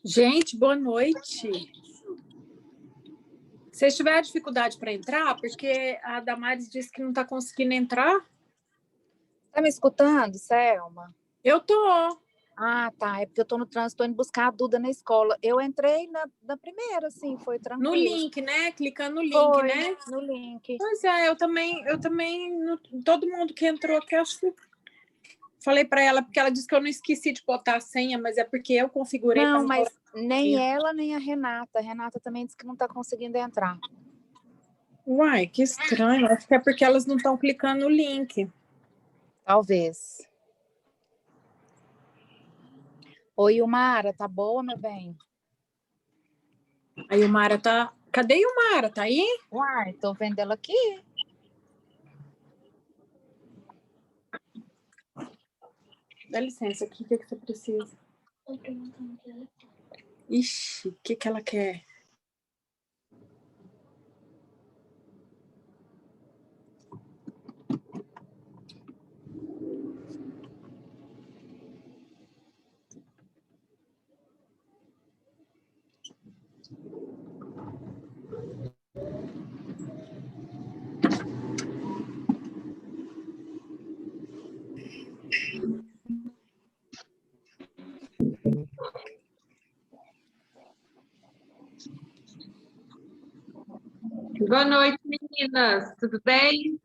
Gente, boa noite. Vocês tiveram dificuldade para entrar? Porque a Damares disse que não está conseguindo entrar. Tá me escutando, Selma? Eu tô. Ah, tá. É porque eu tô no trânsito, tô indo buscar a Duda na escola. Eu entrei na primeira, assim, foi tranquilo. No link, né? Clicando no link, foi, né? No link. Pois é, eu também, todo mundo que entrou aqui, acho que falei para ela, porque ela disse que eu não esqueci de botar a senha, mas é porque eu configurei. Não, mas nem ela, nem a Renata. A Renata também disse que não tá conseguindo entrar. Uai, que estranho. Acho que é porque elas não estão clicando no link. Talvez. Oi, Yumara, tá boa, meu bem? A Yumara tá... Cadê a Yumara? Tá aí? Uai, tô vendo ela aqui. Dá licença aqui, o que você precisa? Ixi, o que ela quer? Boa noite, meninas. Tudo bem?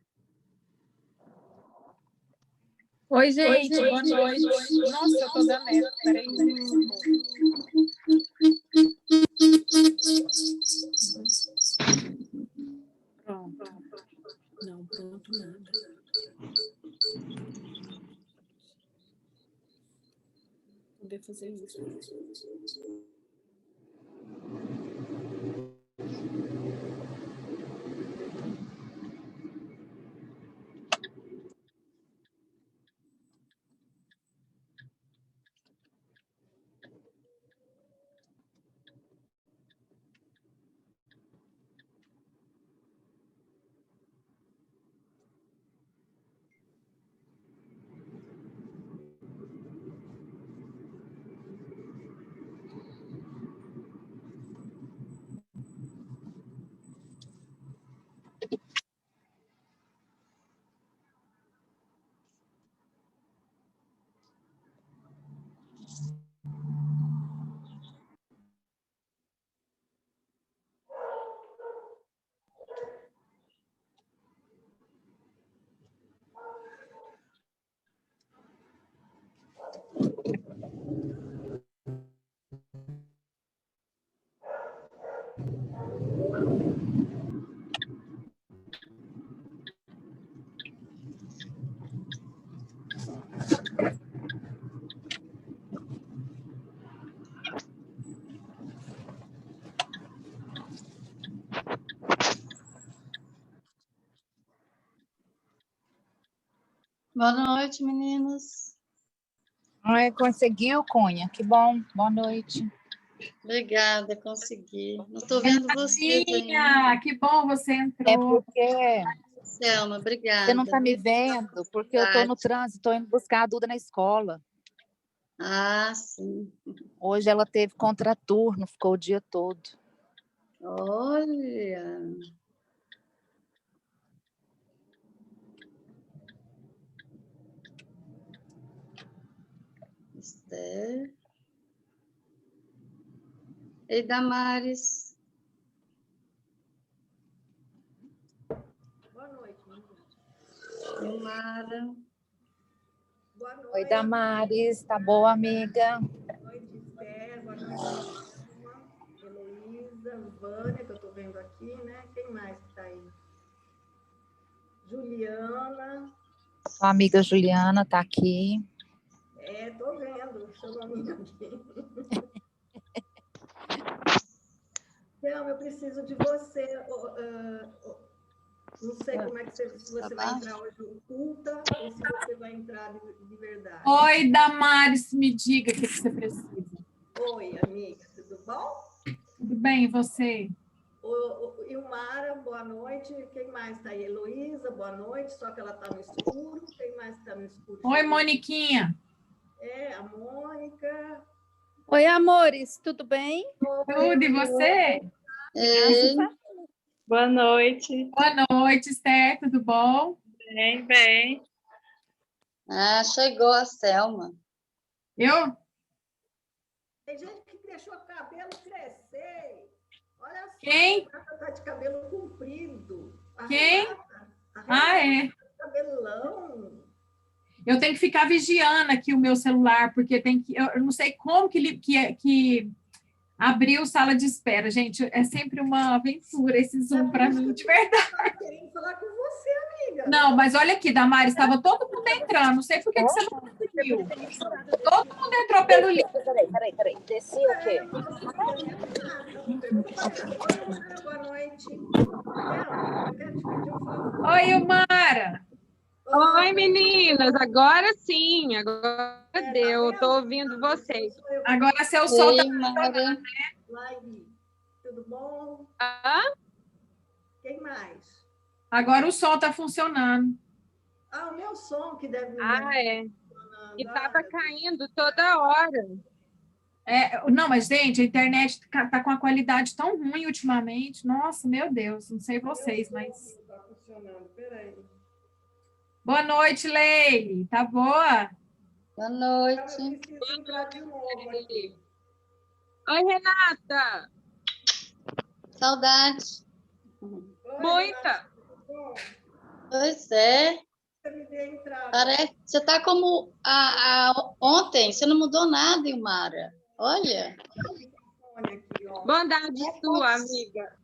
Oi, gente. Boa noite. Nossa, eu tô dando eco. Peraí. Pronto. Não, pronto, nada. Vou poder fazer isso. Boa noite, meninas. Ai, conseguiu, Cunha? Que bom. Boa noite. Obrigada, consegui. Não estou vendo vocês ainda. Que bom você entrou. É porque Selma, obrigada. você não tá me vendo, porque eu tô no trânsito, tô indo buscar a Duda na escola. Ah, sim. Hoje ela teve contraturno, ficou o dia todo. Olha. Esther. Ei, Damares. Boa noite, Ilmara. boa noite. Oi, Damares, tá boa, amiga? Boa noite, Esther. Boa noite, Heloísa, Vânia, que eu estou vendo aqui, né? Quem mais que está aí? Juliana. Sua amiga Juliana tá aqui. Estou vendo seu nome aqui. Selma, eu preciso de você. Não sei como é que se você vai entrar hoje oculta ou se você vai entrar de verdade. Oi, Damares, me diga o que você precisa. Oi, amiga, tudo bom? Tudo bem, e você? Ilmara, boa noite. Quem mais está aí? Heloísa, boa noite. Só que ela está no escuro. Quem mais está no escuro? Oi, Moniquinha. A Mônica. Oi, amores, tudo bem? Tudo, e você? Ei, Boa noite. Boa noite, Esther, tudo bom? Bem, bem. chegou a Selma. Eu? Tem gente que deixou o cabelo crescer. Olha só. Quem? A Renata está de cabelo comprido. Quem? A É. Renata tá de cabelão. Eu tenho que ficar vigiando aqui o meu celular, porque tem que. Eu não sei como que abriu sala de espera, gente. É sempre uma aventura esse Zoom para mim, de verdade. Eu queria falar com você, amiga. Não, mas olha aqui, Damares, estava todo mundo entrando. Não sei por que você não conseguiu. Todo mundo entrou pelo link. Peraí. Desci o quê? Boa noite. Eu quero te pedir um favor. Oi, Ilmara. Oi, meninas. Agora sim, agora deu. Estou ouvindo vocês. Agora seu som Ei, tá Ilmara. Live. Tudo bom? Hã? Quem mais? Agora o som está funcionando. O meu som que deve... É. E estava caindo toda hora. Não, mas, gente, a internet tá com a qualidade tão ruim ultimamente. Nossa, meu Deus, não sei vocês, mas... Está funcionando, peraí. Boa noite, Leile. Tá boa? Boa Eu noite. preciso entrar de novo aqui. Oi, Renata. Saudade. Oi, Muita. Renata, tudo bom? Pois é. Você me dê a entrada. Parece, você está como ontem. Você não mudou nada, Ilmara. Olha. Olha aqui, ó. Bondade sua, amiga.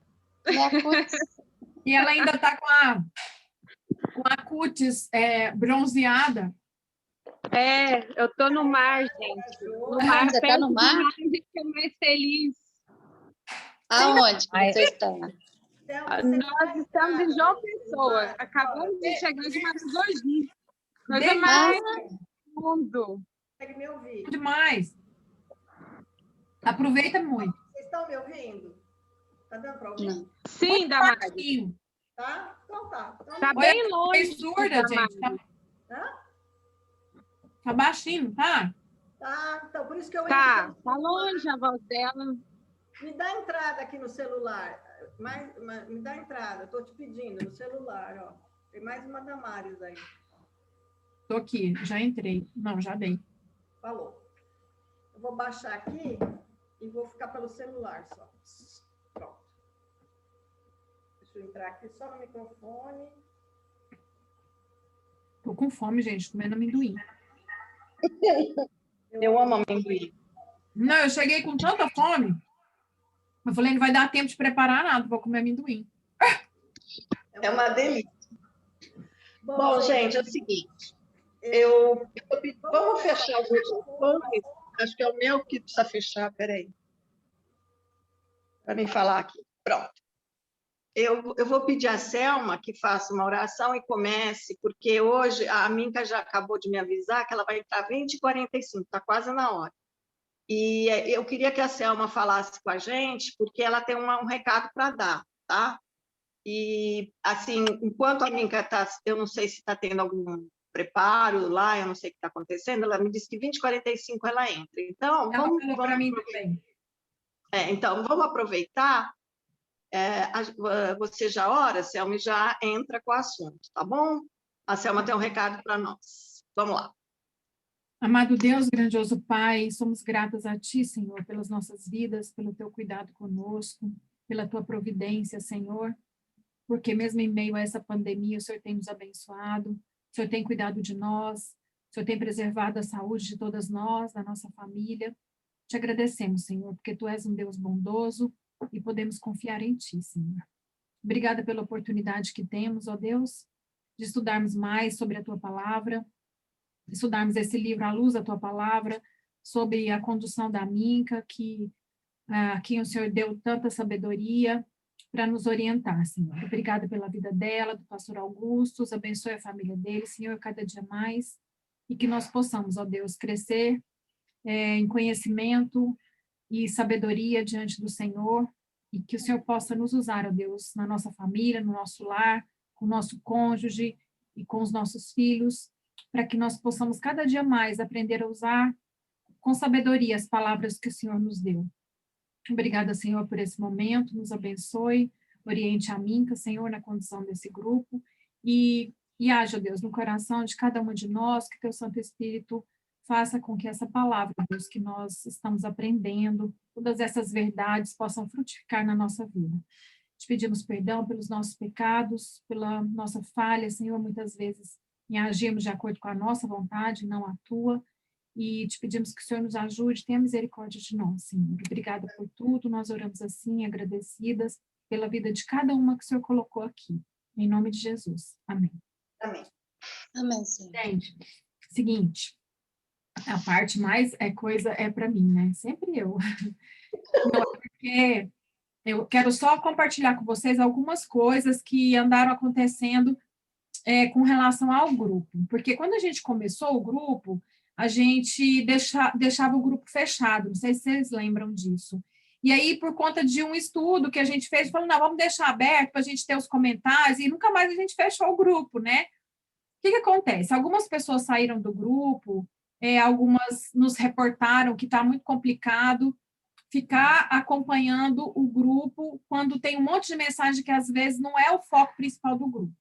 E ela ainda tá com a cutis bronzeada. Eu tô no mar, gente. No mar, Você tá perto no do mar? a gente fica mais feliz. Aonde que você está? Nós estamos em João Pessoa. Acabamos de chegar de Maragogi. Coisa mais do mundo. Consegue me ouvir? Demais. Aproveita muito. Vocês estão me ouvindo? Tá dando para ouvir? Não. Sim, Damares. Baixinho. Tá? Então tá. Então, Tá Olha, bem longe. é surda, gente. Hã? Tá baixinho, tá? Tá, então por isso que eu Tá longe a voz dela. Me dá entrada aqui no celular. Me dá entrada, estou te pedindo no celular, ó. Tem mais uma Damares aí. Tô aqui, já entrei. Não, já dei. Falou. Eu vou baixar aqui e vou ficar pelo celular só. Pronto. Deixa eu entrar aqui só no microfone. Tô com fome, gente, comendo amendoim. Eu amo amendoim. Não, eu cheguei com tanta fome. Eu falei, não vai dar tempo de preparar nada, vou comer amendoim. É uma delícia. Bom, gente, é o seguinte. Vamos fechar o microfone. Acho que é o meu que precisa fechar. Peraí. Para mim falar aqui. Pronto. Eu vou pedir a Selma que faça uma oração e comece, porque hoje a Minka já acabou de me avisar que ela vai entrar 20h45, está quase na hora. E eu queria que a Selma falasse com a gente, porque ela tem um recado para dar, tá? E, assim, enquanto a Minka está, eu não sei se está tendo algum preparo lá, eu não sei o que está acontecendo, ela me disse que 20h45 ela entra. Então, Ela falou para mim também. Então, vamos aproveitar. Você já ora, Selma, e já entra com o assunto, tá bom? A Selma tem um recado para nós. Vamos lá. Amado Deus, grandioso Pai, somos gratas a Ti, Senhor, pelas nossas vidas, pelo Teu cuidado conosco, pela Tua providência, Senhor, porque mesmo em meio a essa pandemia, o Senhor tem nos abençoado, o Senhor tem cuidado de nós, o Senhor tem preservado a saúde de todas nós, da nossa família. Te agradecemos, Senhor, porque Tu és um Deus bondoso e podemos confiar em Ti, Senhor. Obrigada pela oportunidade que temos, ó Deus, de estudarmos mais sobre a Tua palavra, estudarmos esse livro à luz da Tua palavra, sobre a condução da Minca, a quem o Senhor deu tanta sabedoria para nos orientar, Senhor. Obrigada pela vida dela, do pastor Augusto, abençoe a família dele, Senhor, cada dia mais, e que nós possamos, ó Deus, crescer em conhecimento e sabedoria diante do Senhor, e que o Senhor possa nos usar, ó Deus, na nossa família, no nosso lar, com o nosso cônjuge e com os nossos filhos, para que nós possamos cada dia mais aprender a usar com sabedoria as palavras que o Senhor nos deu. Obrigada, Senhor, por esse momento, nos abençoe, oriente a Minca, Senhor, na condição desse grupo, e haja, Deus, no coração de cada um de nós, que Teu Santo Espírito faça com que essa palavra, Deus, que nós estamos aprendendo, todas essas verdades possam frutificar na nossa vida. Te pedimos perdão pelos nossos pecados, pela nossa falha, Senhor, muitas vezes em agirmos de acordo com a nossa vontade, não a Tua, e te pedimos que o Senhor nos ajude, tenha misericórdia de nós, Senhor. Obrigada por tudo, nós oramos assim, agradecidas pela vida de cada uma que o Senhor colocou aqui. Em nome de Jesus. Amém. Amém. Amém, Senhor. Gente, seguinte, a parte mais coisa é para mim, né? Sempre eu. Não, porque eu quero só compartilhar com vocês algumas coisas que andaram acontecendo com relação ao grupo. Porque quando a gente começou o grupo, a gente deixava o grupo fechado, não sei se vocês lembram disso. E aí, por conta de um estudo que a gente fez, falou, não, vamos deixar aberto para a gente ter os comentários, e nunca mais a gente fechou o grupo, né? O que acontece? Algumas pessoas saíram do grupo, algumas nos reportaram que está muito complicado ficar acompanhando o grupo quando tem um monte de mensagem que, às vezes, não é o foco principal do grupo.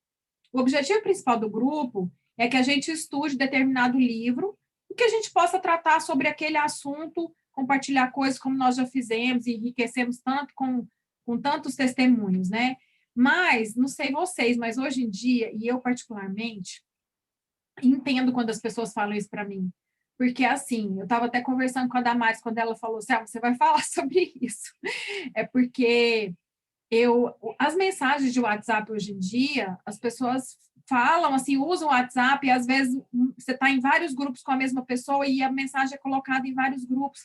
O objetivo principal do grupo é que a gente estude determinado livro e que a gente possa tratar sobre aquele assunto, compartilhar coisas como nós já fizemos e enriquecemos tanto com tantos testemunhos, né? Mas, não sei vocês, mas hoje em dia, e eu particularmente, entendo quando as pessoas falam isso para mim, porque assim, eu estava até conversando com a Damares quando ela falou, Selma, você vai falar sobre isso. É porque as mensagens de WhatsApp hoje em dia, as pessoas falam, assim, usam o WhatsApp e às vezes você está em vários grupos com a mesma pessoa e a mensagem é colocada em vários grupos.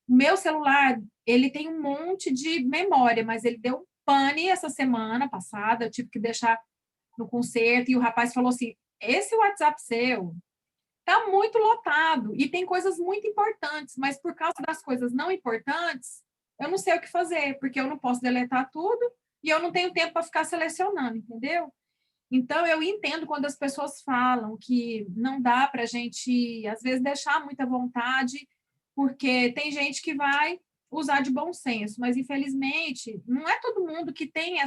O meu celular, ele tem um monte de memória, mas ele deu um pane essa semana passada, eu tive que deixar no concerto e o rapaz falou assim, esse WhatsApp seu está muito lotado e tem coisas muito importantes, mas por causa das coisas não importantes, eu não sei o que fazer, porque eu não posso deletar tudo e eu não tenho tempo para ficar selecionando, entendeu? Então, eu entendo quando as pessoas falam que não dá para a gente, às vezes, deixar muita vontade, porque tem gente que vai usar de bom senso, mas, infelizmente, não é todo mundo que tem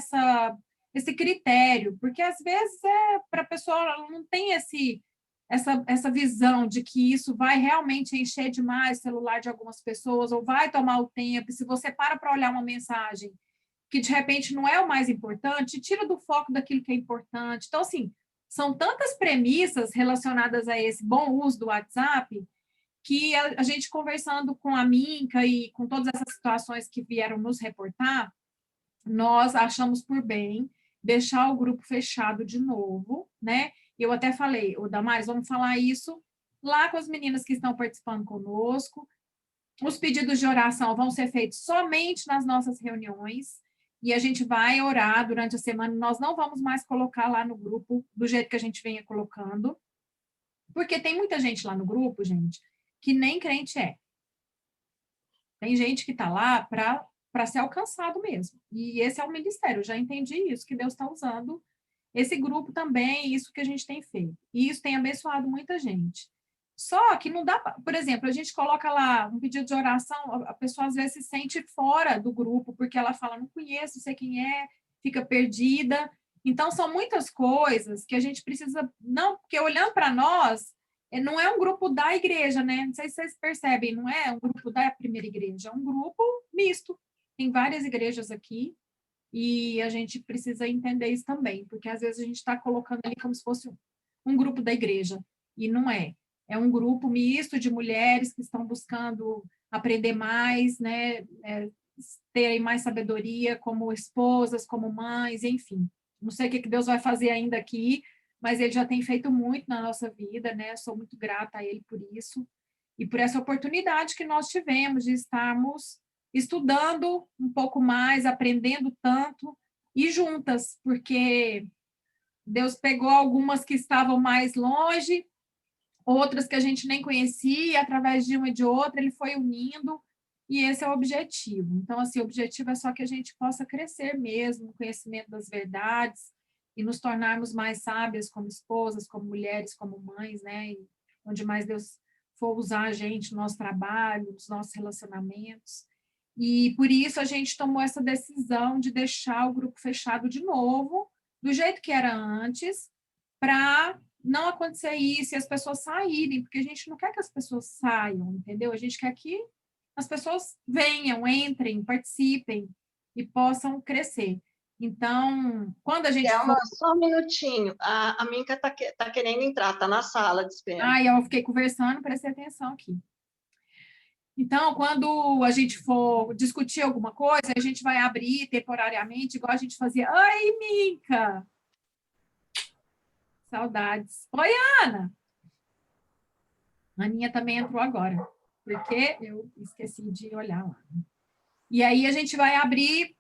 esse critério, porque, às vezes, para a pessoa, ela não tem essa visão de que isso vai realmente encher demais o celular de algumas pessoas, ou vai tomar o tempo, e se você para olhar uma mensagem que de repente não é o mais importante, tira do foco daquilo que é importante. Então, assim, são tantas premissas relacionadas a esse bom uso do WhatsApp, que a gente conversando com a Minca e com todas essas situações que vieram nos reportar, nós achamos por bem deixar o grupo fechado de novo, né? Eu até falei, Damares, vamos falar isso lá com as meninas que estão participando conosco. Os pedidos de oração vão ser feitos somente nas nossas reuniões, e a gente vai orar durante a semana, nós não vamos mais colocar lá no grupo do jeito que a gente venha colocando, porque tem muita gente lá no grupo, gente, que nem crente é. Tem gente que está lá para ser alcançado mesmo, e esse é o ministério, eu já entendi isso, que Deus está usando esse grupo também, isso que a gente tem feito, e isso tem abençoado muita gente. Só que não dá, por exemplo, a gente coloca lá um pedido de oração, a pessoa às vezes se sente fora do grupo, porque ela fala, não conheço, não sei quem é, fica perdida. Então, são muitas coisas que a gente precisa, não, porque olhando para nós, não é um grupo da igreja, né? Não sei se vocês percebem, não é um grupo da primeira igreja, é um grupo misto. Tem várias igrejas aqui e a gente precisa entender isso também, porque às vezes a gente está colocando ali como se fosse um grupo da igreja, e não é. É um grupo misto de mulheres que estão buscando aprender mais, né? Terem mais sabedoria como esposas, como mães, enfim. Não sei o que Deus vai fazer ainda aqui, mas ele já tem feito muito na nossa vida, né? Sou muito grata a ele por isso e por essa oportunidade que nós tivemos de estarmos estudando um pouco mais, aprendendo tanto e juntas, porque Deus pegou algumas que estavam mais longe, outras que a gente nem conhecia, e através de uma e de outra, ele foi unindo, e esse é o objetivo. Então, assim, o objetivo é só que a gente possa crescer mesmo no conhecimento das verdades e nos tornarmos mais sábias como esposas, como mulheres, como mães, né? E onde mais Deus for usar a gente no nosso trabalho, nos nossos relacionamentos. E por isso a gente tomou essa decisão de deixar o grupo fechado de novo, do jeito que era antes, para não acontecer isso e as pessoas saírem, porque a gente não quer que as pessoas saiam, entendeu? A gente quer que as pessoas venham, entrem, participem e possam crescer. Então, quando a gente Thelma, só um minutinho. A Minka tá querendo entrar, tá na sala de espera. Ah, eu fiquei conversando, prestei atenção aqui. Então, quando a gente for discutir alguma coisa, a gente vai abrir temporariamente, igual a gente fazia. Oi, Minka! Saudades. Oi, Ana! A Aninha também entrou agora, porque eu esqueci de olhar lá. E aí a gente vai abrir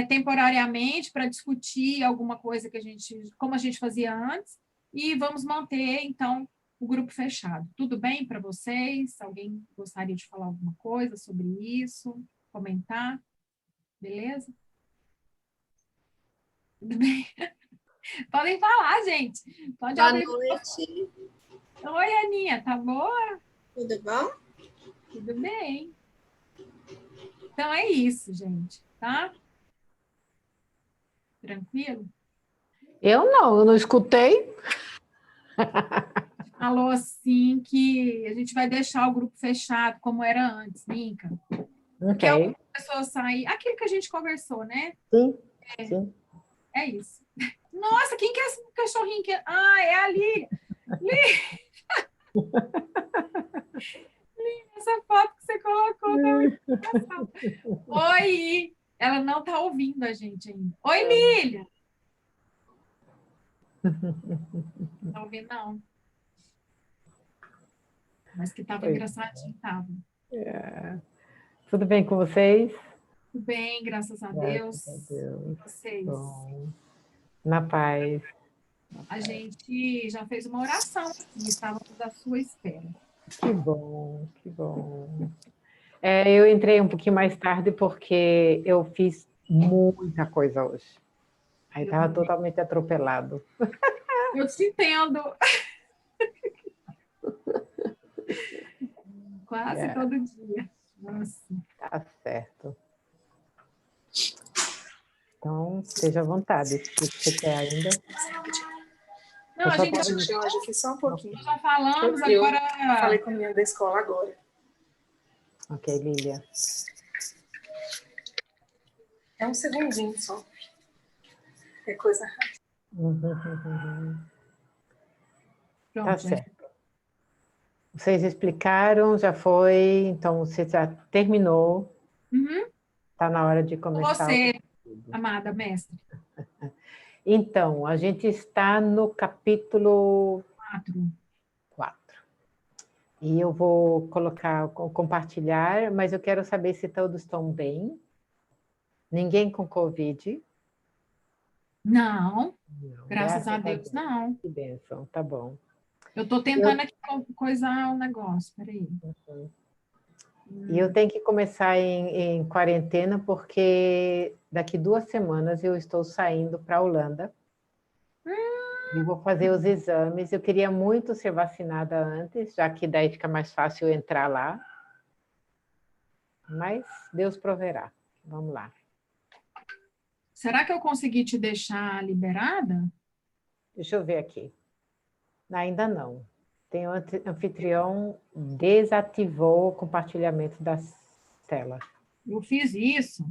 temporariamente para discutir alguma coisa que a gente, como a gente fazia antes, e vamos manter, então, o grupo fechado. Tudo bem para vocês? Alguém gostaria de falar alguma coisa sobre isso? Comentar? Beleza? Tudo bem? Podem falar, gente. Pode Boa abrir. noite, Oi, Aninha, tá boa? tudo bom? Tudo bem. Então é isso, gente, tá? Tranquilo? Eu não escutei. Falou assim que a gente vai deixar o grupo fechado como era antes, Minka. Porque Ok. algumas pessoas saem. Aquilo que a gente conversou, né? Sim, sim. É isso. Nossa, quem que é esse cachorrinho? Ah, é a Lili. Essa foto que você colocou tá muito engraçada. Oi! Ela não está ouvindo a gente ainda. Oi, Lília! Não está ouvindo, não. Mas que estava engraçadinho, estava. Tudo bem com vocês? Tudo bem, graças a Graças Deus. a Deus. Vocês? Bom. Na paz. A gente já fez uma oração e estávamos à sua espera. Que bom, que bom. Eu entrei um pouquinho mais tarde porque eu fiz muita coisa hoje. Aí estava totalmente atropelado. Eu te entendo. Quase todo dia. Nossa. Tá certo. Então, seja à vontade. Se você quer ainda. Não, a gente Hoje aqui só um pouquinho. já falamos, Eu agora... falei com a menina da escola agora. Ok, Lília. É um segundinho só. É coisa rápida. Pronto, Tá gente. certo. Vocês explicaram, já foi, então você já terminou. Uhum. Está na hora de começar. Você, amada mestre. Então, a gente está no capítulo 4. E eu vou compartilhar, mas eu quero saber se todos estão bem. Ninguém com Covid? Não, Não, graças a Deus, não. Que bênção, tá bom. Eu estou tentando aqui coisar um negócio, peraí. E eu tenho que começar em quarentena, porque daqui 2 semanas eu estou saindo para a Holanda. E vou fazer os exames. Eu queria muito ser vacinada antes, já que daí fica mais fácil eu entrar lá. Mas Deus proverá. Vamos lá. Será que eu consegui te deixar liberada? Deixa eu ver aqui. Ainda não. Tem um anfitrião desativou o compartilhamento da tela. Eu fiz isso.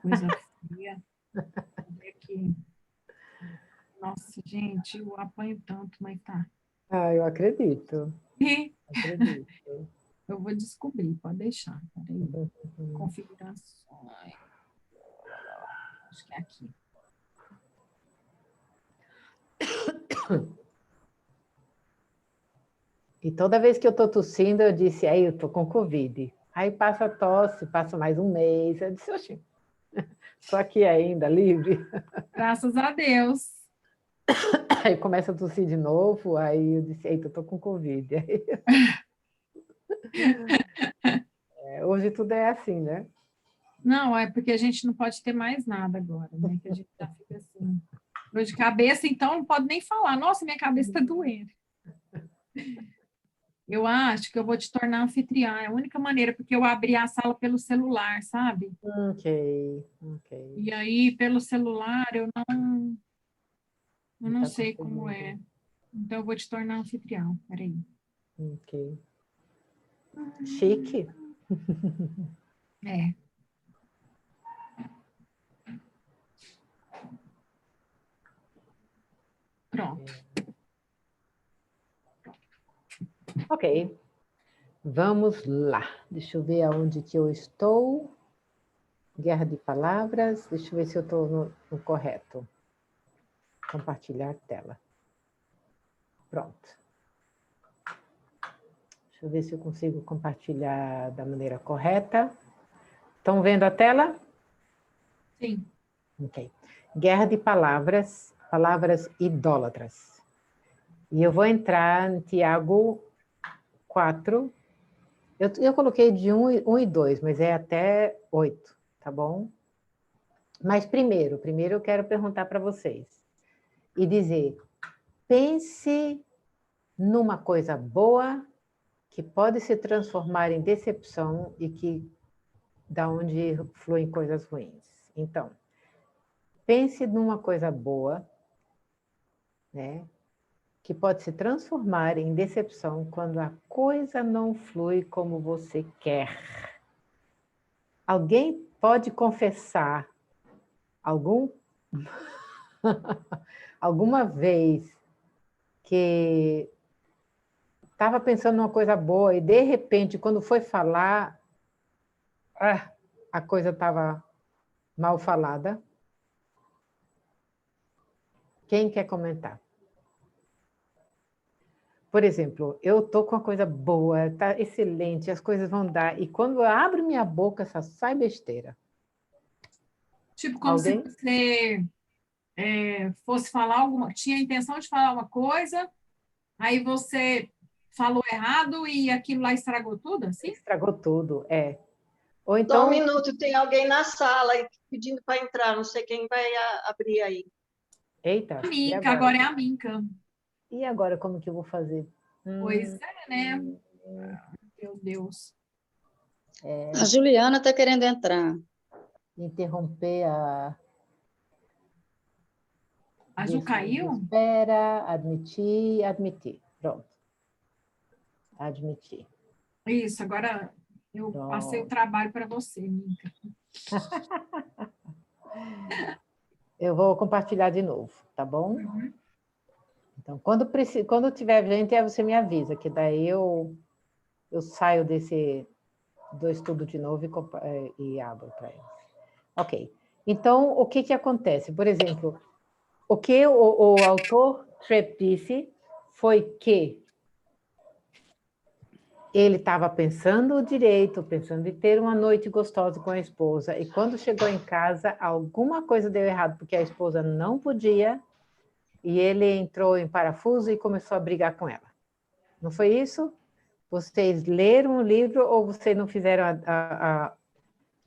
Coisa feia. Cadê aqui? Nossa, gente, eu apanho tanto, mas tá. Ah, eu acredito. Acredito. Eu vou descobrir, pode deixar. Peraí. Configurações. Acho que é aqui. E toda vez que eu estou tossindo, eu disse, aí eu estou com Covid. Aí passa a tosse, passa mais um mês. Eu disse, oxi, estou aqui ainda, livre. Graças a Deus. Aí começa a tossir de novo, aí eu disse, eita, eu estou com Covid. Hoje tudo é assim, né? Não, é porque a gente não pode ter mais nada agora, né? Que a gente já fica assim. Dor de cabeça, então não pode nem falar. Nossa, minha cabeça está doendo. Eu acho que eu vou te tornar anfitriã. É a única maneira, porque eu abri a sala pelo celular, sabe? Ok. E aí, pelo celular, eu não Tá sei como conseguindo. é. Então, eu vou te tornar anfitriã. Peraí. Ok. Chique. É. Pronto. Ok. Vamos lá. Deixa eu ver aonde que eu estou. Guerra de palavras. Deixa eu ver se eu estou no correto. Compartilhar tela. Pronto. Deixa eu ver se eu consigo compartilhar da maneira correta. Estão vendo a tela? Sim. Ok. Guerra de palavras, palavras idólatras. E eu vou entrar em Tiago 4. Eu coloquei de 1 e 2, mas é até 8, tá bom? Mas primeiro eu quero perguntar para vocês e dizer, pense numa coisa boa que pode se transformar em decepção e que da onde fluem coisas ruins. Então, pense numa coisa boa, né, que pode se transformar em decepção quando a coisa não flui como você quer. Alguém pode confessar alguma vez que estava pensando numa coisa boa e, de repente, quando foi falar, a coisa estava mal falada? Quem quer comentar? Por exemplo, eu estou com uma coisa boa, está excelente, as coisas vão dar, e quando eu abro minha boca, só sai besteira. Tipo, como Alguém? se você fosse falar tinha a intenção de falar uma coisa, aí você falou errado e aquilo lá estragou tudo, assim? Estragou tudo, é. Ou Só um então... minuto, tem alguém na sala pedindo para entrar, não sei quem vai abrir aí. Eita, A e Minca, agora? agora é a Minca. E agora, como que eu vou fazer? Pois é, né? Meu Deus. A Juliana está querendo entrar. Interromper a... A Ju caiu? Espera, admitir. Pronto. Admitir. Isso, agora eu passei o trabalho para você, Minca. Eu vou compartilhar de novo, tá bom? Uhum. Então, quando tiver gente, aí você me avisa, que daí eu saio do estudo de novo e abro para eles. Ok. Então, o que acontece? Por exemplo, o que o autor Tripp disse foi que ele estava pensando direito, pensando em ter uma noite gostosa com a esposa, e quando chegou em casa, alguma coisa deu errado, porque a esposa não podia, e ele entrou em parafuso e começou a brigar com ela. Não foi isso? Vocês leram o livro ou vocês não fizeram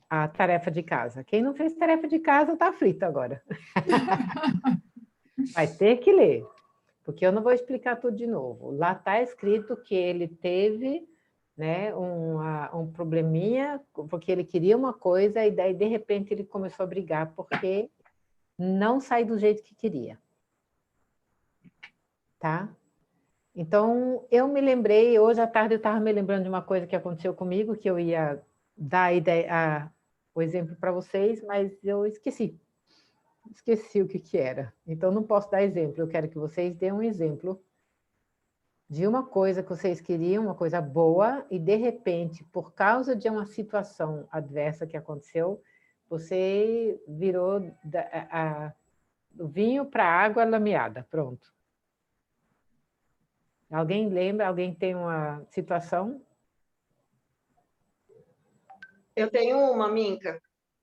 a tarefa de casa? Quem não fez tarefa de casa está aflito agora. Vai ter que ler, porque eu não vou explicar tudo de novo. Lá está escrito que ele teve, né, um probleminha, porque ele queria uma coisa e daí, de repente, ele começou a brigar porque não saiu do jeito que queria. Tá? Então, eu me lembrei, hoje à tarde eu estava me lembrando de uma coisa que aconteceu comigo, que eu ia dar o exemplo para vocês, mas eu esqueci. Esqueci o que era. Então, não posso dar exemplo. Eu quero que vocês deem um exemplo de uma coisa que vocês queriam, uma coisa boa, e de repente, por causa de uma situação adversa que aconteceu, você virou do vinho para a água lameada. Pronto. Alguém lembra? Alguém tem uma situação? Eu tenho uma, Minca,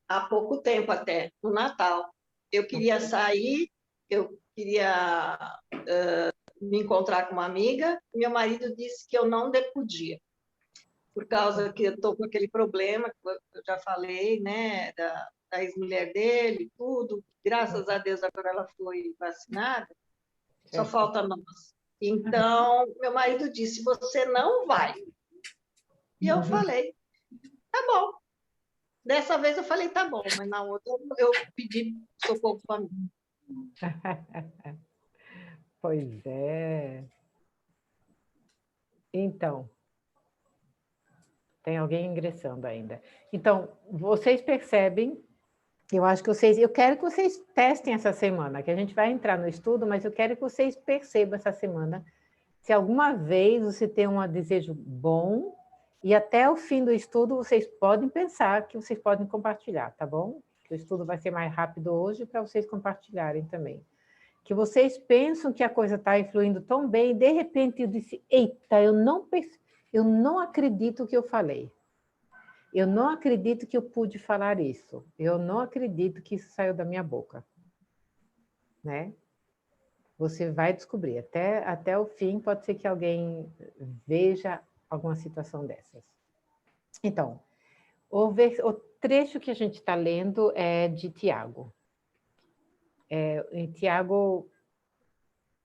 há pouco tempo até, no Natal. Eu queria sair, eu queria me encontrar com uma amiga, meu marido disse que eu não podia, por causa que eu estou com aquele problema que eu já falei, né, da ex-mulher dele, tudo. Graças a Deus agora ela foi vacinada, só falta nós. Então, meu marido disse, você não vai. E eu falei, tá bom. Dessa vez eu falei, tá bom, mas na outra eu pedi socorro para mim. Pois é. Então, tem alguém ingressando ainda. Então, vocês percebem, eu quero que vocês testem essa semana, que a gente vai entrar no estudo, mas eu quero que vocês percebam essa semana se alguma vez você tem um desejo bom e até o fim do estudo vocês podem pensar que vocês podem compartilhar, tá bom? Que o estudo vai ser mais rápido hoje para vocês compartilharem também. Que vocês pensam que a coisa está influindo tão bem e de repente eu disse, eita, eu não acredito que eu falei. Eu não acredito que eu pude falar isso. Eu não acredito que isso saiu da minha boca. Né? Você vai descobrir. Até o fim, pode ser que alguém veja alguma situação dessas. Então, o trecho que a gente está lendo é de Tiago. Em Tiago,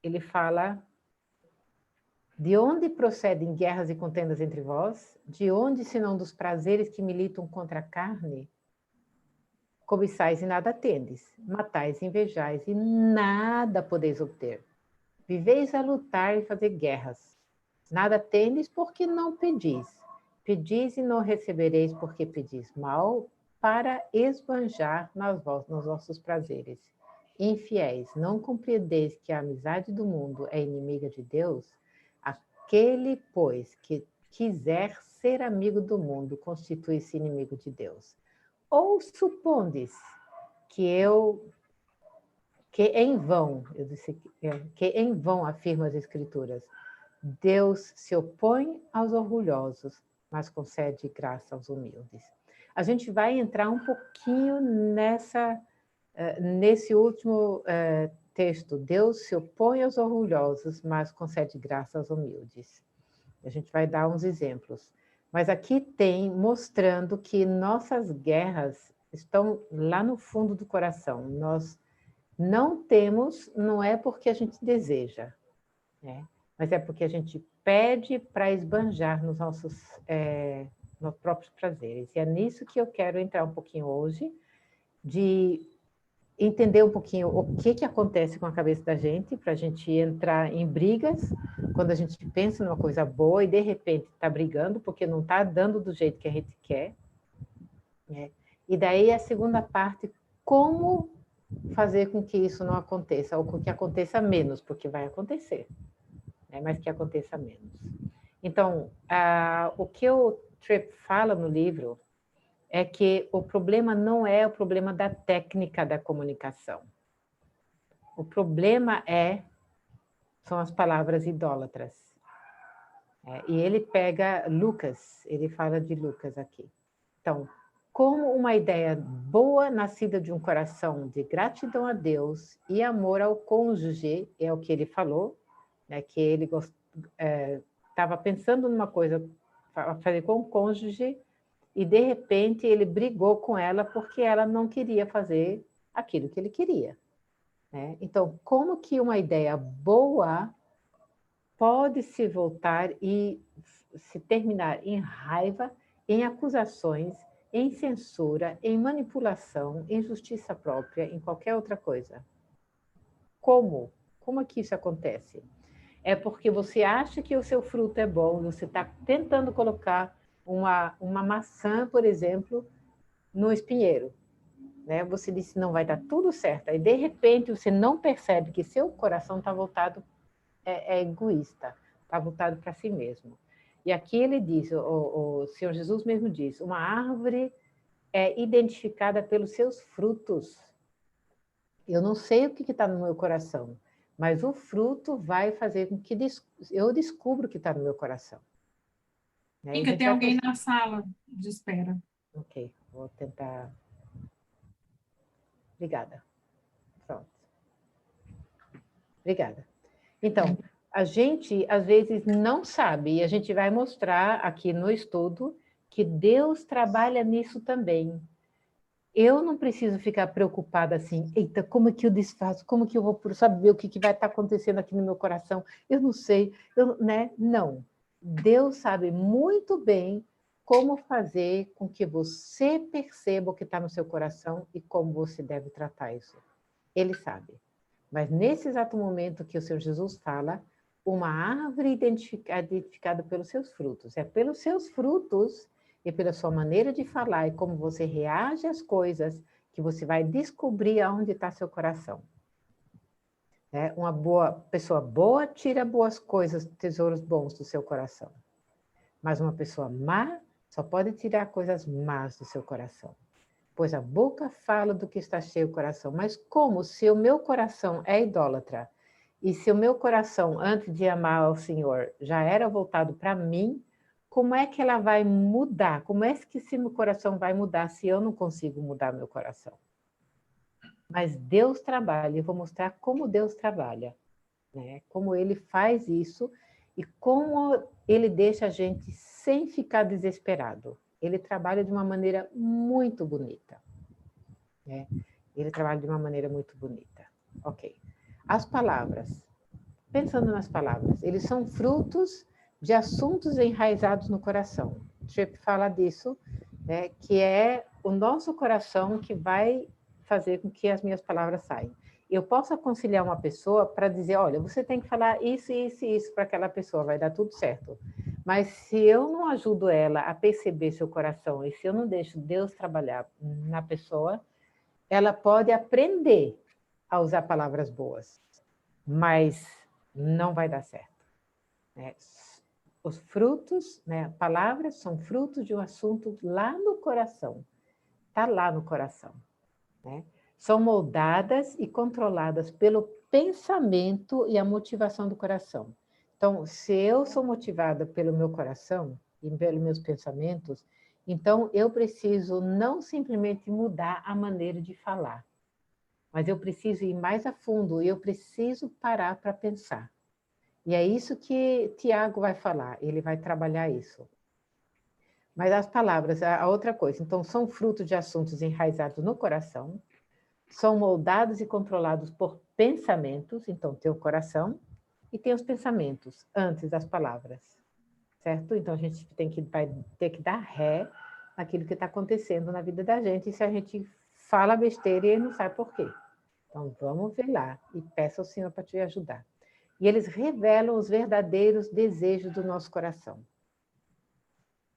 ele fala: de onde procedem guerras e contendas entre vós? De onde, senão dos prazeres que militam contra a carne? Cobiçais e nada tendes, matais e invejais e nada podeis obter. Viveis a lutar e fazer guerras. Nada tendes porque não pedis. Pedis e não recebereis porque pedis mal, para esbanjar nos vossos prazeres. Infiéis, não compreendeis que a amizade do mundo é inimiga de Deus? Aquele, pois, que quiser ser amigo do mundo, constitui-se inimigo de Deus. Ou supondes que em vão, eu disse que em vão afirma as Escrituras, Deus se opõe aos orgulhosos, mas concede graça aos humildes. A gente vai entrar um pouquinho nesse último texto. Deus se opõe aos orgulhosos, mas concede graça aos humildes. A gente vai dar uns exemplos. Mas aqui tem mostrando que nossas guerras estão lá no fundo do coração. Nós não temos, não é porque a gente deseja, né? Mas é porque a gente pede para esbanjar nos nossos próprios prazeres. E é nisso que eu quero entrar um pouquinho hoje, de entender um pouquinho o que acontece com a cabeça da gente, para a gente entrar em brigas, quando a gente pensa numa coisa boa e de repente está brigando, porque não está dando do jeito que a gente quer. Né? E daí a segunda parte, como fazer com que isso não aconteça, ou com que aconteça menos, porque vai acontecer, né? Mas que aconteça menos. Então, o que o Tripp fala no livro é que o problema não é o problema da técnica da comunicação. O problema são as palavras idólatras. E ele pega Lucas, ele fala de Lucas aqui. Então, como uma ideia boa nascida de um coração de gratidão a Deus e amor ao cônjuge, é o que ele falou, né, que ele estava pensando numa coisa a fazer com o cônjuge, e, de repente, ele brigou com ela porque ela não queria fazer aquilo que ele queria. Né? Então, como que uma ideia boa pode se voltar e se terminar em raiva, em acusações, em censura, em manipulação, em justiça própria, em qualquer outra coisa? Como? Como é que isso acontece? é porque você acha que o seu fruto é bom, você está tentando colocar uma maçã, por exemplo, no espinheiro. Né? Você disse, não, vai dar tudo certo. Aí, de repente, você não percebe que seu coração está voltado, é egoísta, está voltado para si mesmo. E aqui ele diz, o Senhor Jesus mesmo diz, uma árvore é identificada pelos seus frutos. Eu não sei o que está no meu coração, mas o fruto vai fazer com que eu descubra o que está no meu coração. Né? Fica, tem alguém na sala de espera. Ok, vou tentar... Obrigada. Pronto. Obrigada. Então, a gente, às vezes, não sabe, e a gente vai mostrar aqui no estudo que Deus trabalha nisso também. Eu não preciso ficar preocupada assim, eita, como é que eu desfaço? Como que eu vou saber o que vai estar acontecendo aqui no meu coração? Eu não sei, né? Não. Deus sabe muito bem como fazer com que você perceba o que está no seu coração e como você deve tratar isso. Ele sabe. Mas nesse exato momento que o Senhor Jesus fala, uma árvore identificada pelos seus frutos. É pelos seus frutos e pela sua maneira de falar e como você reage às coisas que você vai descobrir aonde está seu coração. Uma pessoa boa tira boas coisas, tesouros bons do seu coração. Mas uma pessoa má só pode tirar coisas más do seu coração. Pois a boca fala do que está cheio o coração. Mas como se o meu coração é idólatra, e se o meu coração, antes de amar ao Senhor, já era voltado para mim, como é que ela vai mudar? Como é que esse meu coração vai mudar se eu não consigo mudar meu coração? Mas Deus trabalha, eu vou mostrar como Deus trabalha, né? Como Ele faz isso e como Ele deixa a gente sem ficar desesperado. Ele trabalha de uma maneira muito bonita. Né? Ele trabalha de uma maneira muito bonita. Ok. As palavras. Pensando nas palavras, eles são frutos de assuntos enraizados no coração. Tripp fala disso, né, que é o nosso coração que vai fazer com que as minhas palavras saiam. Eu posso aconselhar uma pessoa para dizer, olha, você tem que falar isso, isso e isso para aquela pessoa, vai dar tudo certo. Mas se eu não ajudo ela a perceber seu coração e se eu não deixo Deus trabalhar na pessoa, ela pode aprender a usar palavras boas, mas não vai dar certo. Né? Os frutos, né, palavras são frutos de um assunto lá no coração. Está lá no coração. Né? São moldadas e controladas pelo pensamento e a motivação do coração. Então, se eu sou motivada pelo meu coração e pelos meus pensamentos, então eu preciso não simplesmente mudar a maneira de falar, mas eu preciso ir mais a fundo, eu preciso parar para pensar. E é isso que Tiago vai falar, ele vai trabalhar isso. Mas as palavras, a outra coisa, então são frutos de assuntos enraizados no coração, são moldados e controlados por pensamentos, então tem o coração e tem os pensamentos antes das palavras, certo? Então a gente vai ter que dar ré naquilo que está acontecendo na vida da gente, e se a gente fala besteira e não sabe por quê. Então vamos ver lá e peça ao Senhor para te ajudar. E eles revelam os verdadeiros desejos do nosso coração.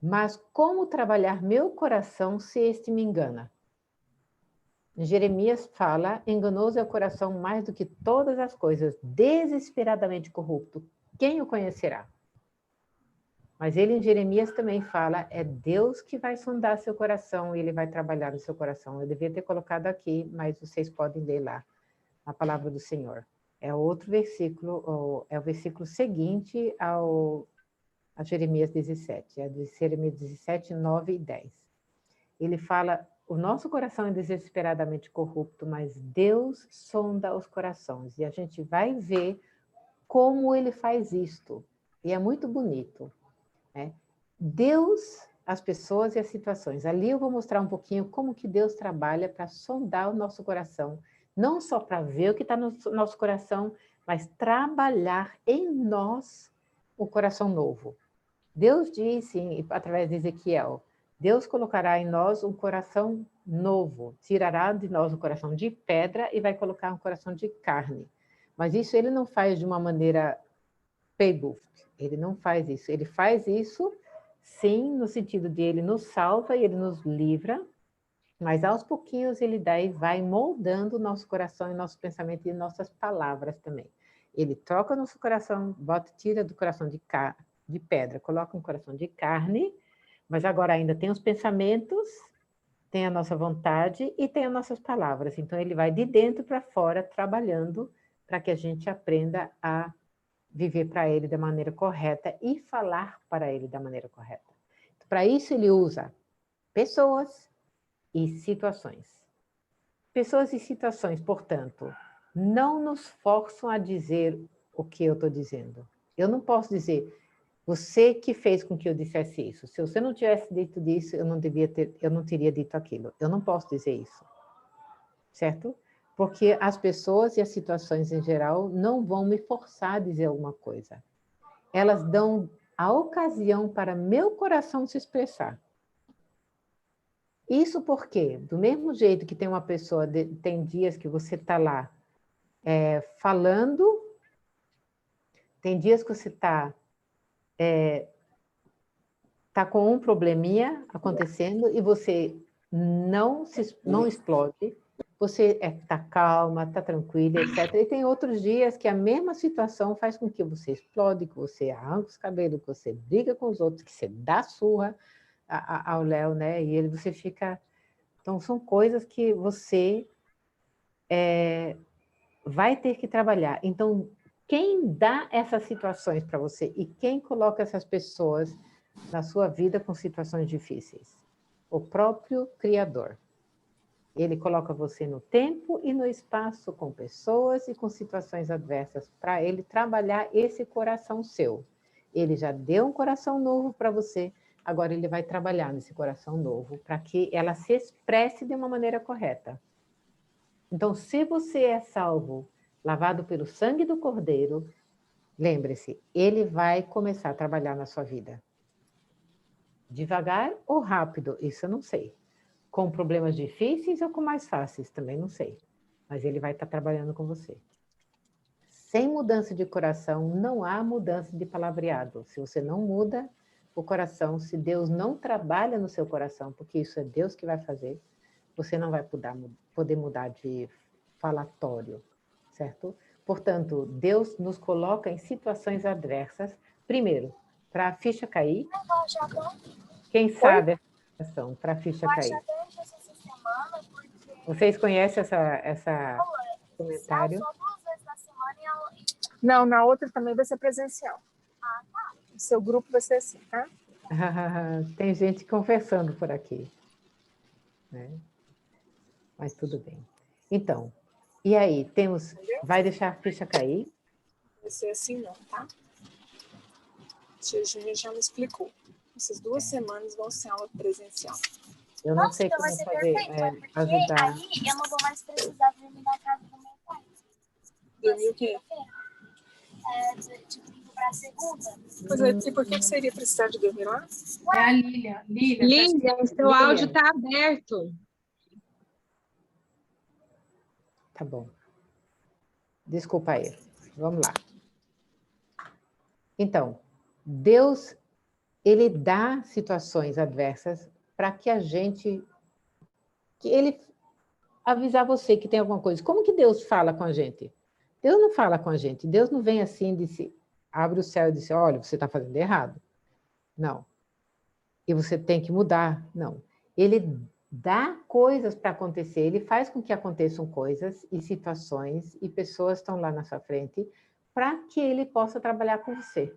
Mas como trabalhar meu coração se este me engana? Jeremias fala, enganoso é o coração mais do que todas as coisas, desesperadamente corrupto. Quem o conhecerá? Mas ele em Jeremias também fala, é Deus que vai sondar seu coração e ele vai trabalhar no seu coração. Eu devia ter colocado aqui, mas vocês podem ler lá, a palavra do Senhor. É outro versículo, é o versículo seguinte a Jeremias 17, é de Jeremias 17, 9 e 10. Ele fala, o nosso coração é desesperadamente corrupto, mas Deus sonda os corações. E a gente vai ver como ele faz isto. E é muito bonito. Né? Deus, as pessoas e as situações. Ali eu vou mostrar um pouquinho como que Deus trabalha para sondar o nosso coração. Não só para ver o que está no nosso coração, mas trabalhar em nós o coração novo. Deus disse, através de Ezequiel, Deus colocará em nós um coração novo, tirará de nós um coração de pedra e vai colocar um coração de carne. Mas isso ele não faz de uma maneira Paybuft. Ele não faz isso. Ele faz isso, sim, no sentido de ele nos salva e ele nos livra, mas aos pouquinhos ele daí vai moldando o nosso coração e nosso pensamento e nossas palavras também. Ele troca o nosso coração, tira do coração de pedra, coloca um coração de carne, mas agora ainda tem os pensamentos, tem a nossa vontade e tem as nossas palavras. Então ele vai de dentro para fora trabalhando para que a gente aprenda a viver para ele da maneira correta e falar para ele da maneira correta. Para isso ele usa pessoas e situações. Pessoas e situações, portanto, não nos forçam a dizer o que eu estou dizendo. Eu não posso dizer, você que fez com que eu dissesse isso. Se você não tivesse dito disso, eu não teria dito aquilo. Eu não posso dizer isso. Certo? Porque as pessoas e as situações em geral não vão me forçar a dizer alguma coisa. Elas dão a ocasião para meu coração se expressar. Isso porque, do mesmo jeito que tem uma pessoa, tem dias que você está lá falando, tem dias que você está com um probleminha acontecendo e você não explode, você está calma, está tranquila, etc. E tem outros dias que a mesma situação faz com que você explode, que você arranca os cabelos, que você briga com os outros, que você dá surra ao Léo, né? E você fica... Então, são coisas que você vai ter que trabalhar. Então, quem dá essas situações para você e quem coloca essas pessoas na sua vida com situações difíceis? O próprio Criador. Ele coloca você no tempo e no espaço com pessoas e com situações adversas para ele trabalhar esse coração seu. Ele já deu um coração novo para você, agora ele vai trabalhar nesse coração novo para que ela se expresse de uma maneira correta. Então, se você é salvo, lavado pelo sangue do Cordeiro, lembre-se, ele vai começar a trabalhar na sua vida. Devagar ou rápido, isso eu não sei. Com problemas difíceis ou com mais fáceis, também não sei. Mas ele vai estar trabalhando com você. Sem mudança de coração, não há mudança de palavreado. Se você não muda o coração, se Deus não trabalha no seu coração, porque isso é Deus que vai fazer, você não vai poder mudar de falatório, certo? Portanto, Deus nos coloca em situações adversas, primeiro, para a ficha cair. Quem sabe a situação para a ficha cair? Vocês conhecem essa comentário? Não, na outra também vai ser presencial. O seu grupo vai ser assim, tá? Tem gente conversando por aqui, né? Mas tudo bem. Então, e aí, vai deixar a ficha cair? Vai ser assim não, tá? A gente já me explicou. Essas 2 semanas vão ser aula presencial. Eu não sei como fazer, ajudar. Aí eu não vou mais precisar dormir na casa do meu pai. Dormir o quê? De domingo para segunda. Pois é, e por que você iria precisar de dormir lá? É a Lília. Lília, seu áudio está aberto. Tá bom. Desculpa aí. Vamos lá. Então, Deus, ele dá situações adversas para que ele avisar você que tem alguma coisa. Como que Deus fala com a gente? Deus não fala com a gente. Deus não vem assim e abre o céu e diz, olha, você está fazendo errado. Não. E você tem que mudar. Não. Ele dá coisas para acontecer, ele faz com que aconteçam coisas e situações e pessoas estão lá na sua frente para que ele possa trabalhar com você.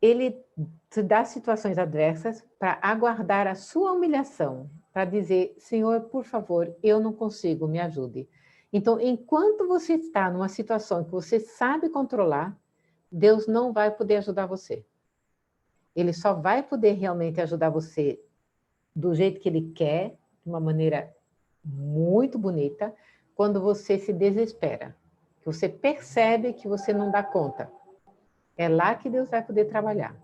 Ele te dá situações adversas para aguardar a sua humilhação, para dizer, Senhor, por favor, eu não consigo, me ajude. Então, enquanto você está numa situação que você sabe controlar, Deus não vai poder ajudar você. Ele só vai poder realmente ajudar você do jeito que ele quer, de uma maneira muito bonita, quando você se desespera, que você percebe que você não dá conta. É lá que Deus vai poder trabalhar,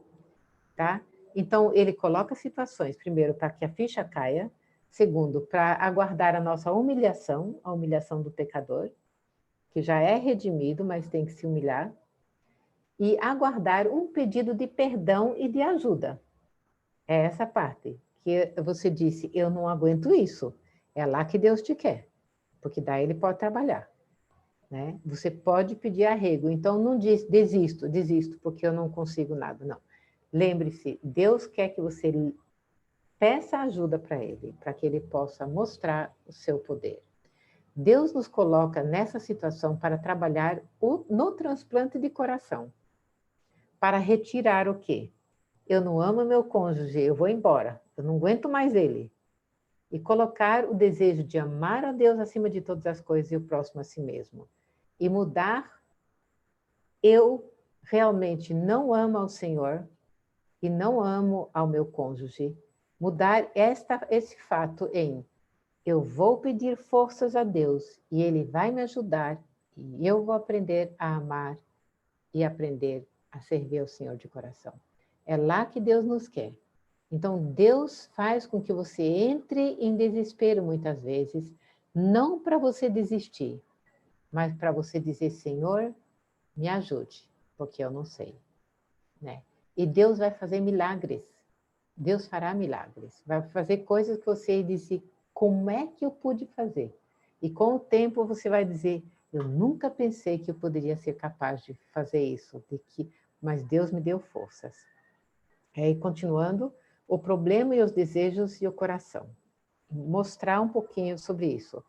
tá? Então, ele coloca situações, primeiro, para que a ficha caia, segundo, para aguardar a nossa humilhação, a humilhação do pecador, que já é redimido, mas tem que se humilhar, e aguardar um pedido de perdão e de ajuda. É essa parte que você disse, eu não aguento isso. É lá que Deus te quer, porque daí ele pode trabalhar. Né? Você pode pedir arrego, então não diz desisto, porque eu não consigo nada, não. Lembre-se, Deus quer que você peça ajuda para ele, para que ele possa mostrar o seu poder. Deus nos coloca nessa situação para trabalhar no transplante de coração, para retirar o quê? Eu não amo meu cônjuge, eu vou embora, eu não aguento mais ele. E colocar o desejo de amar a Deus acima de todas as coisas e o próximo a si mesmo. E mudar, eu realmente não amo ao Senhor e não amo ao meu cônjuge. Mudar esse fato em eu vou pedir forças a Deus e Ele vai me ajudar e eu vou aprender a amar e aprender a servir ao Senhor de coração. É lá que Deus nos quer. Então, Deus faz com que você entre em desespero muitas vezes, não para você desistir, mas para você dizer, Senhor, me ajude, porque eu não sei. Né? E Deus vai fazer milagres. Deus fará milagres. Vai fazer coisas que você disse, como é que eu pude fazer? E com o tempo você vai dizer, eu nunca pensei que eu poderia ser capaz de fazer isso, mas Deus me deu forças. E continuando, o problema e os desejos e o coração. Mostrar um pouquinho sobre isso.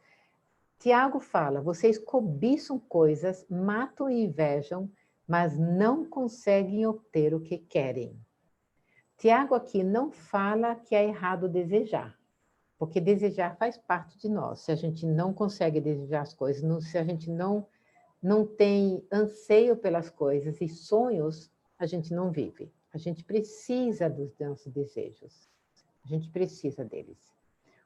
Tiago fala, vocês cobiçam coisas, matam e invejam, mas não conseguem obter o que querem. Tiago aqui não fala que é errado desejar, porque desejar faz parte de nós. Se a gente não consegue desejar as coisas, se a gente não tem anseio pelas coisas e sonhos, a gente não vive. A gente precisa dos nossos desejos. A gente precisa deles.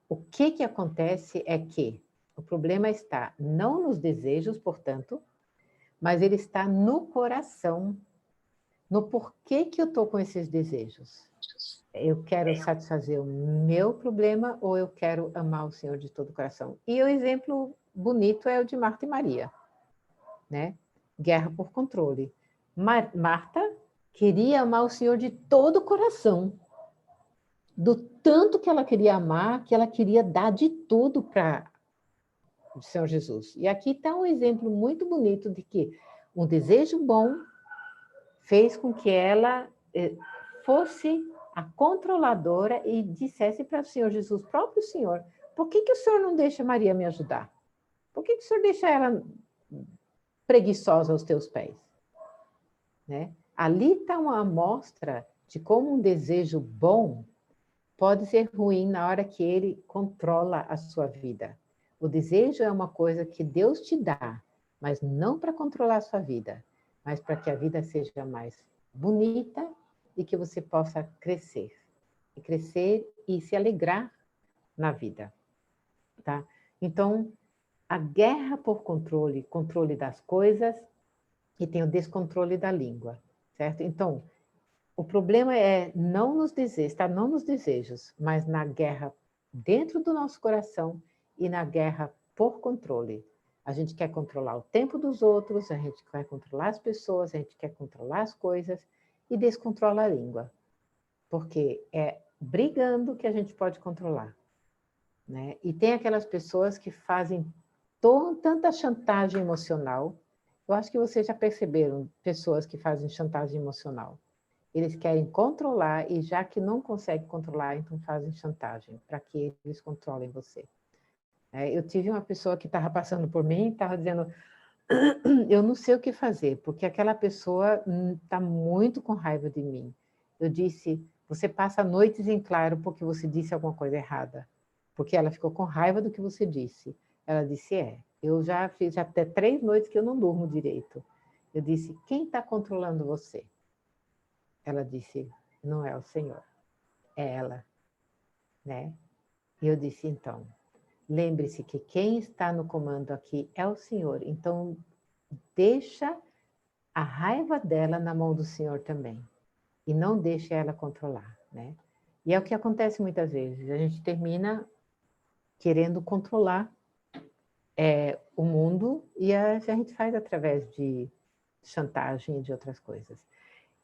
O que acontece é que o problema está não nos desejos, portanto, mas ele está no coração, no porquê que eu estou com esses desejos. Eu quero satisfazer o meu problema ou eu quero amar o Senhor de todo o coração? E o exemplo bonito é o de Marta e Maria. Né? Guerra por controle. Marta queria amar o Senhor de todo o coração. Do tanto que ela queria amar, que ela queria dar de tudo para o Senhor Jesus. E aqui está um exemplo muito bonito de que um desejo bom fez com que ela fosse a controladora e dissesse para o Senhor Jesus, próprio Senhor, por que o Senhor não deixa Maria me ajudar? Por que o Senhor deixa ela preguiçosa aos teus pés? Né? Ali está uma amostra de como um desejo bom pode ser ruim na hora que ele controla a sua vida. O desejo é uma coisa que Deus te dá, mas não para controlar a sua vida, mas para que a vida seja mais bonita e que você possa crescer. E crescer e se alegrar na vida. Tá? Então, a guerra por controle, controle das coisas, e tem o descontrole da língua, certo? Então, o problema é não nos desejos, está não nos desejos, mas na guerra dentro do nosso coração e na guerra por controle. A gente quer controlar o tempo dos outros, a gente quer controlar as pessoas, a gente quer controlar as coisas e descontrola a língua. Porque é brigando que a gente pode controlar. Né? E tem aquelas pessoas que fazem tanta chantagem emocional. Eu acho que vocês já perceberam pessoas que fazem chantagem emocional. Eles querem controlar e já que não conseguem controlar, então fazem chantagem para que eles controlem você. Eu tive uma pessoa que estava passando por mim e estava dizendo, eu não sei o que fazer, porque aquela pessoa está muito com raiva de mim. Eu disse, você passa noites em claro porque você disse alguma coisa errada. Porque ela ficou com raiva do que você disse. Ela disse, eu já fiz até 3 noites que eu não durmo direito. Eu disse, quem está controlando você? Ela disse, não é o Senhor, é ela. Né? E eu disse, então, lembre-se que quem está no comando aqui é o Senhor. Então, deixa a raiva dela na mão do Senhor também. E não deixe ela controlar. Né? E é o que acontece muitas vezes. A gente termina querendo controlar o mundo e a gente faz através de chantagem e de outras coisas.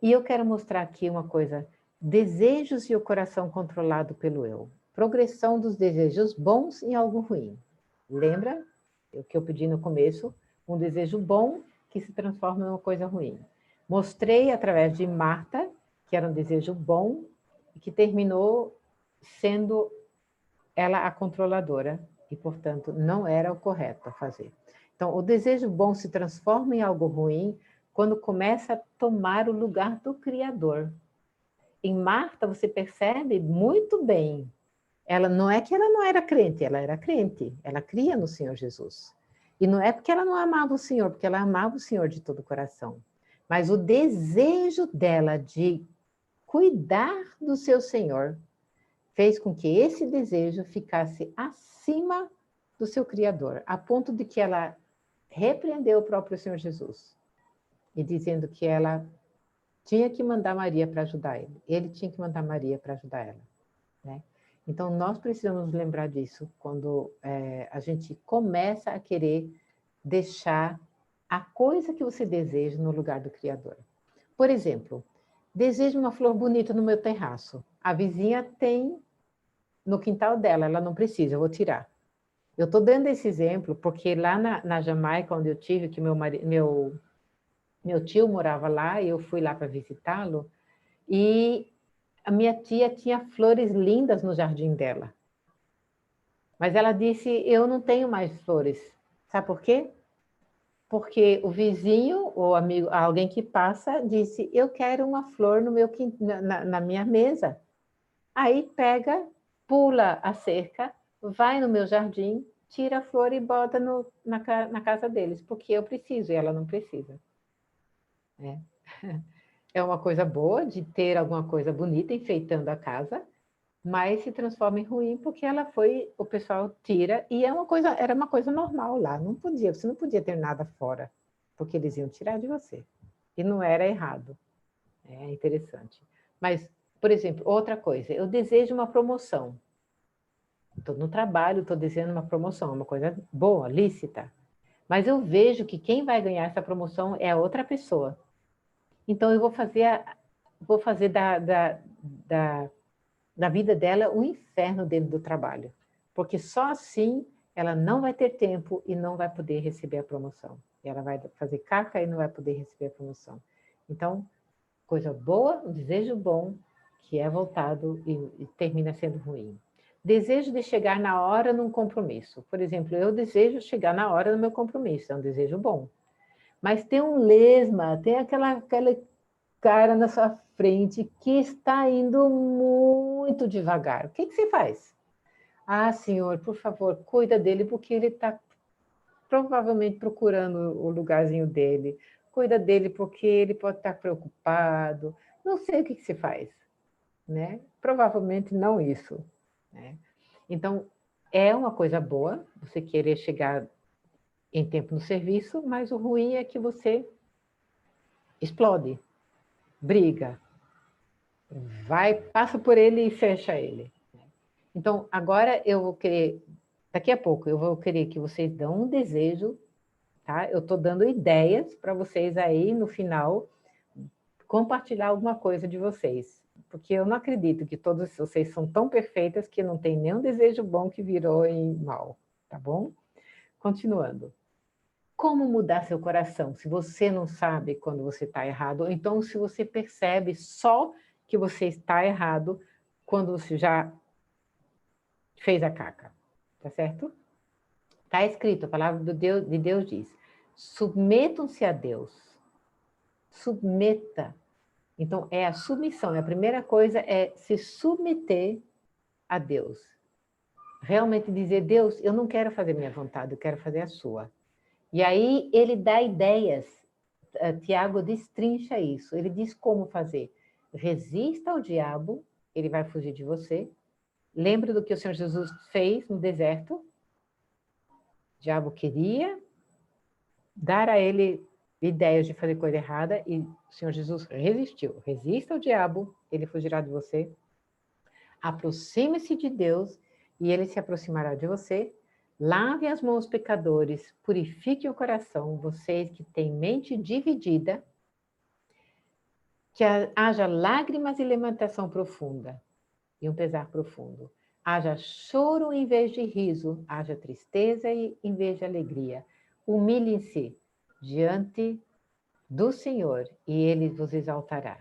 E eu quero mostrar aqui uma coisa, desejos e o coração controlado pelo eu. Progressão dos desejos bons em algo ruim. Lembra o que eu pedi no começo? Um desejo bom que se transforma em uma coisa ruim. Mostrei através de Marta, que era um desejo bom, e que terminou sendo ela a controladora, e, portanto, não era o correto a fazer. Então, o desejo bom se transforma em algo ruim quando começa a tomar o lugar do Criador. Em Marta, você percebe muito bem, ela não é que ela não era crente, ela era crente, ela cria no Senhor Jesus. E não é porque ela não amava o Senhor, porque ela amava o Senhor de todo o coração. Mas o desejo dela de cuidar do seu Senhor fez com que esse desejo ficasse acima do seu Criador, a ponto de que ela repreendeu o próprio Senhor Jesus, e dizendo que ela tinha que mandar Maria para ajudar ele tinha que mandar Maria para ajudar ela. Né? Então, nós precisamos lembrar disso quando a gente começa a querer deixar a coisa que você deseja no lugar do Criador. Por exemplo, desejo uma flor bonita no meu terraço. A vizinha tem no quintal dela, ela não precisa, eu vou tirar. Eu estou dando esse exemplo porque lá na Jamaica, onde eu tive, que meu tio morava lá, e eu fui lá para visitá-lo, e a minha tia tinha flores lindas no jardim dela. Mas ela disse, eu não tenho mais flores. Sabe por quê? Porque o vizinho, ou amigo, alguém que passa, disse, eu quero uma flor no meu, na minha mesa. Aí pega, pula a cerca, vai no meu jardim, tira a flor e bota na casa deles, porque eu preciso e ela não precisa. É uma coisa boa de ter alguma coisa bonita enfeitando a casa, mas se transforma em ruim porque o pessoal tira, e era uma coisa normal lá, você não podia ter nada fora, porque eles iam tirar de você. E não era errado. É interessante. Mas, por exemplo, outra coisa, eu desejo uma promoção. Estou no trabalho, estou desejando uma promoção, uma coisa boa, lícita. Mas eu vejo que quem vai ganhar essa promoção é a outra pessoa. Então, eu vou fazer da vida dela um inferno dentro do trabalho. Porque só assim ela não vai ter tempo e não vai poder receber a promoção. Ela vai fazer caca e não vai poder receber a promoção. Então, coisa boa, um desejo bom, que é voltado e termina sendo ruim. Desejo de chegar na hora num compromisso. Por exemplo, eu desejo chegar na hora no meu compromisso, é um desejo bom. Mas tem um lesma, tem aquela cara na sua frente que está indo muito devagar. O que você faz? Ah, senhor, por favor, cuida dele, porque ele está provavelmente procurando o lugarzinho dele. Cuida dele porque ele pode estar preocupado. Não sei o que você faz. Né? Provavelmente não isso. Né? Então, é uma coisa boa você querer chegar em tempo no serviço, mas o ruim é que você explode, briga, passa por ele e fecha ele. Então, agora eu vou querer, daqui a pouco, eu vou querer que vocês dão um desejo, tá? Eu estou dando ideias para vocês aí, no final, compartilhar alguma coisa de vocês. Porque eu não acredito que todos vocês são tão perfeitas que não tem nenhum desejo bom que virou em mal, tá bom? Continuando. Como mudar seu coração se você não sabe quando você está errado? Ou então, se você percebe só que você está errado quando você já fez a caca, tá certo? Está escrito, a palavra de Deus diz, submetam-se a Deus. Submeta. Então, é a submissão. A primeira coisa é se submeter a Deus. Realmente dizer, Deus, eu não quero fazer minha vontade, eu quero fazer a sua. E aí ele dá ideias. Tiago destrincha isso. Ele diz como fazer. Resista ao diabo, ele vai fugir de você. Lembra do que o Senhor Jesus fez no deserto? O diabo queria dar a ele ideias de fazer coisa errada e o Senhor Jesus resistiu. Resista ao diabo, ele fugirá de você. Aproxime-se de Deus e ele se aproximará de você. Lavem as mãos, pecadores, purifiquem o coração, vocês que têm mente dividida, que haja lágrimas e lamentação profunda, e um pesar profundo. Haja choro em vez de riso, haja tristeza em vez de alegria. Humilhem-se diante do Senhor, e Ele vos exaltará.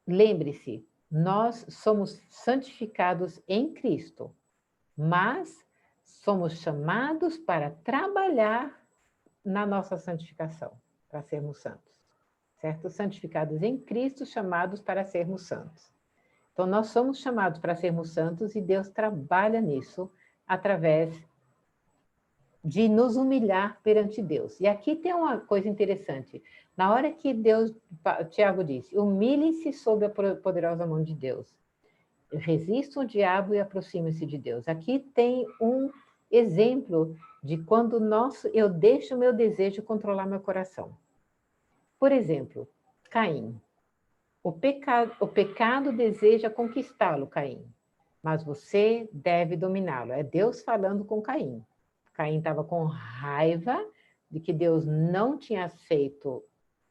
Lembre-se, nós somos santificados em Cristo, mas somos chamados para trabalhar na nossa santificação, para sermos santos. Certo? Santificados em Cristo, chamados para sermos santos. Então, nós somos chamados para sermos santos e Deus trabalha nisso através de nos humilhar perante Deus. E aqui tem uma coisa interessante. Na hora que Tiago disse, humilhem-se sob a poderosa mão de Deus. Resistam o diabo e aproximem-se de Deus. Aqui tem um exemplo de quando eu deixo o meu desejo controlar meu coração. Por exemplo, Caim. O pecado deseja conquistá-lo, Caim, mas você deve dominá-lo. É Deus falando com Caim. Caim estava com raiva de que Deus não tinha aceito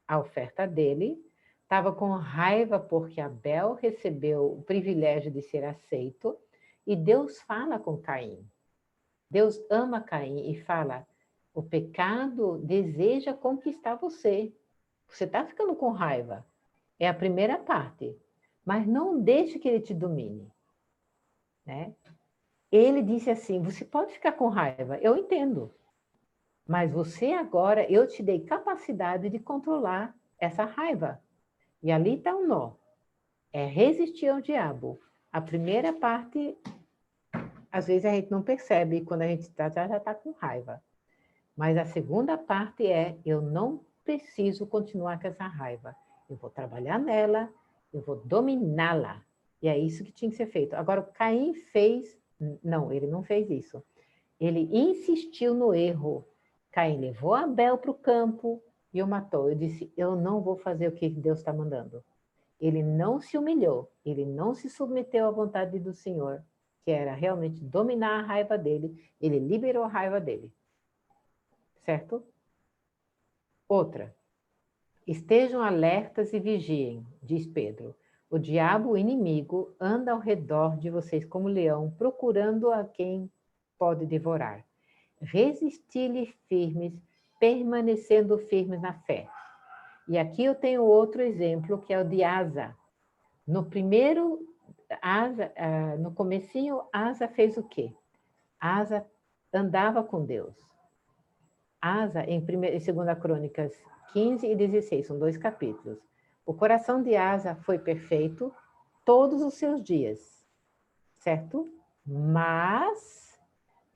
a oferta dele, estava com raiva porque Abel recebeu o privilégio de ser aceito, e Deus fala com Caim. Deus ama Caim e fala, o pecado deseja conquistar você. Você está ficando com raiva. É a primeira parte. Mas não deixe que ele te domine. Né? Ele disse assim, você pode ficar com raiva, eu entendo. Mas você agora, eu te dei capacidade de controlar essa raiva. E ali está um nó. É resistir ao diabo. A primeira parte, às vezes a gente não percebe quando a gente já está com raiva. Mas a segunda parte é, eu não preciso continuar com essa raiva. Eu vou trabalhar nela, eu vou dominá-la. E é isso que tinha que ser feito. Agora, o Caim fez... Não, ele não fez isso. Ele insistiu no erro. Caim levou Abel para o campo e o matou. Eu disse, eu não vou fazer o que Deus está mandando. Ele não se humilhou, ele não se submeteu à vontade do Senhor, que era realmente dominar a raiva dele. Ele liberou a raiva dele. Certo? Outra. Estejam alertas e vigiem, diz Pedro. O diabo, o inimigo, anda ao redor de vocês como leão, procurando a quem pode devorar. Resisti-lhe firmes, permanecendo firmes na fé. E aqui eu tenho outro exemplo, que é o de Asa. No comecinho, Asa fez o quê? Asa andava com Deus. Asa, em 2 Crônicas 15 e 16, são 2 capítulos. O coração de Asa foi perfeito todos os seus dias, certo? Mas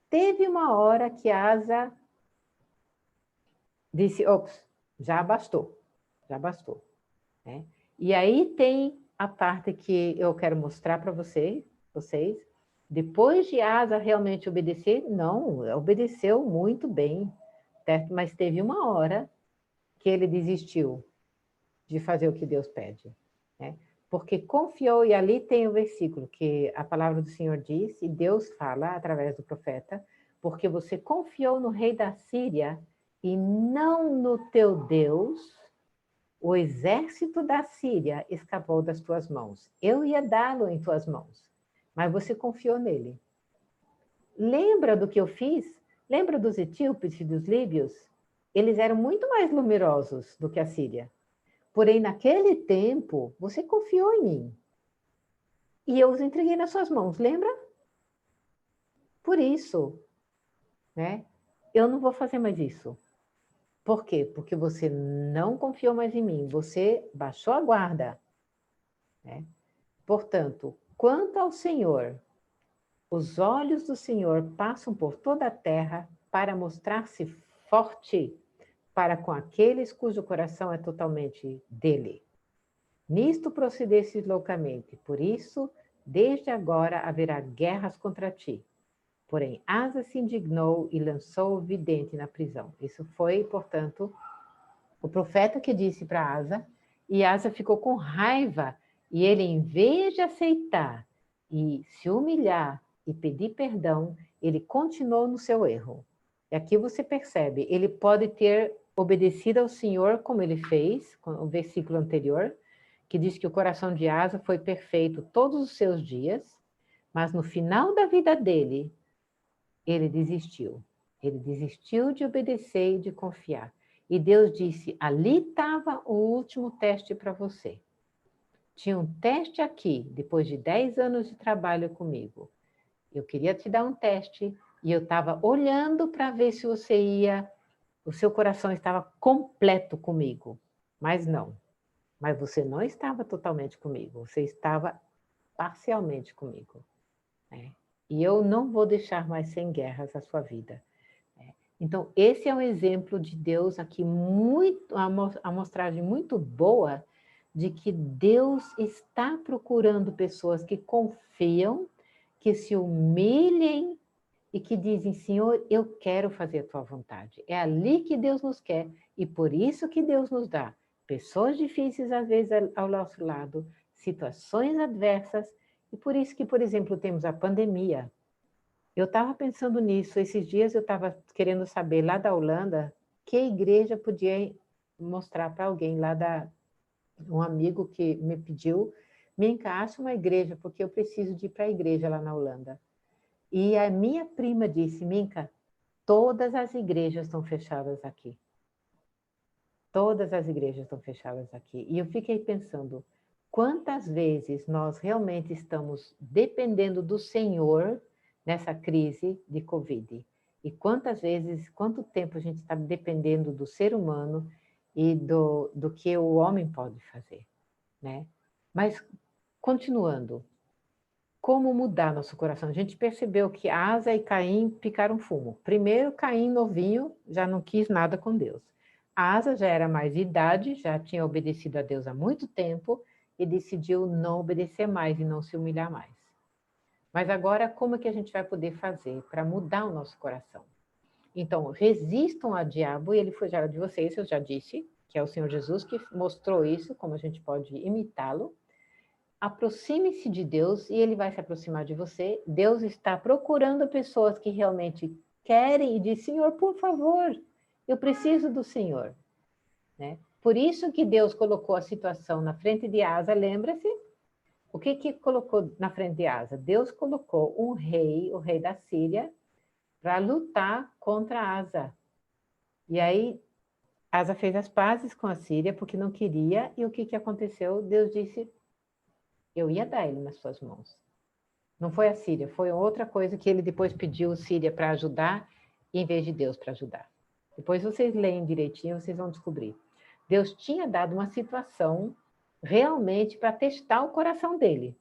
teve uma hora que Asa disse, ops, já bastou. Né? E aí tem a parte que eu quero mostrar para vocês. Depois de Asa realmente obedecer, não, obedeceu muito bem, certo? Mas teve uma hora que ele desistiu de fazer o que Deus pede, né? Porque confiou, e ali tem o versículo que a palavra do Senhor diz, e Deus fala através do profeta, porque você confiou no rei da Síria e não no teu Deus, o exército da Síria escapou das tuas mãos. Eu ia dá-lo em tuas mãos, mas você confiou nele. Lembra do que eu fiz? Lembra dos etíopes e dos líbios? Eles eram muito mais numerosos do que a Síria. Porém, naquele tempo, você confiou em mim. E eu os entreguei nas suas mãos, lembra? Por isso, né? Eu não vou fazer mais isso. Por quê? Porque você não confiou mais em mim. Você baixou a guarda. Né? Portanto, quanto ao Senhor, os olhos do Senhor passam por toda a terra para mostrar-se forte para com aqueles cujo coração é totalmente dele. Nisto procedestes loucamente, por isso, desde agora haverá guerras contra ti. Porém, Asa se indignou e lançou o vidente na prisão. Isso foi, portanto, o profeta que disse para Asa, e Asa ficou com raiva, e ele, em vez de aceitar e se humilhar e pedir perdão, ele continuou no seu erro. E aqui você percebe, ele pode ter obedecido ao Senhor como ele fez, com o versículo anterior, que diz que o coração de Asa foi perfeito todos os seus dias, mas no final da vida dele, ele desistiu. Ele desistiu de obedecer e de confiar. E Deus disse, ali estava o último teste para você. Tinha um teste aqui, depois de 10 anos de trabalho comigo. Eu queria te dar um teste e eu estava olhando para ver se você ia, o seu coração estava completo comigo. Mas não. Mas você não estava totalmente comigo, você estava parcialmente comigo. Né? E eu não vou deixar mais sem guerras a sua vida. Então, esse é um exemplo de Deus aqui, uma amostragem muito boa de que Deus está procurando pessoas que confiam, que se humilhem e que dizem, Senhor, eu quero fazer a tua vontade. É ali que Deus nos quer e por isso que Deus nos dá pessoas difíceis, às vezes, ao nosso lado, situações adversas, e por isso que, por exemplo, temos a pandemia. Eu estava pensando nisso, esses dias eu estava querendo saber, lá da Holanda, que igreja podia mostrar para alguém lá um amigo que me pediu, me encaixa uma igreja, porque eu preciso de ir para a igreja lá na Holanda. E a minha prima disse, Minka, todas as igrejas estão fechadas aqui. Todas as igrejas estão fechadas aqui. E eu fiquei pensando, quantas vezes nós realmente estamos dependendo do Senhor nessa crise de Covid? E quantas vezes, quanto tempo a gente está dependendo do ser humano e do que o homem pode fazer, né? Mas, continuando, como mudar nosso coração? A gente percebeu que Asa e Caim picaram fumo. Primeiro, Caim, novinho, já não quis nada com Deus. Asa já era mais de idade, já tinha obedecido a Deus há muito tempo e decidiu não obedecer mais e não se humilhar mais. Mas agora, como é que a gente vai poder fazer para mudar o nosso coração? Então, resistam ao diabo, e ele fugiu de vocês, eu já disse, que é o Senhor Jesus que mostrou isso, como a gente pode imitá-lo. Aproxime-se de Deus e ele vai se aproximar de você. Deus está procurando pessoas que realmente querem e dizem, Senhor, por favor, eu preciso do Senhor. Né? Por isso que Deus colocou a situação na frente de Asa, lembra-se? O que colocou na frente de Asa? Deus colocou um rei, o rei da Síria, para lutar contra Asa. E aí, Asa fez as pazes com a Síria, porque não queria, e o que aconteceu? Deus disse, eu ia dar ele nas suas mãos. Não foi a Síria, foi outra coisa que ele depois pediu a Síria para ajudar, em vez de Deus para ajudar. Depois vocês leem direitinho, vocês vão descobrir. Deus tinha dado uma situação realmente para testar o coração dele.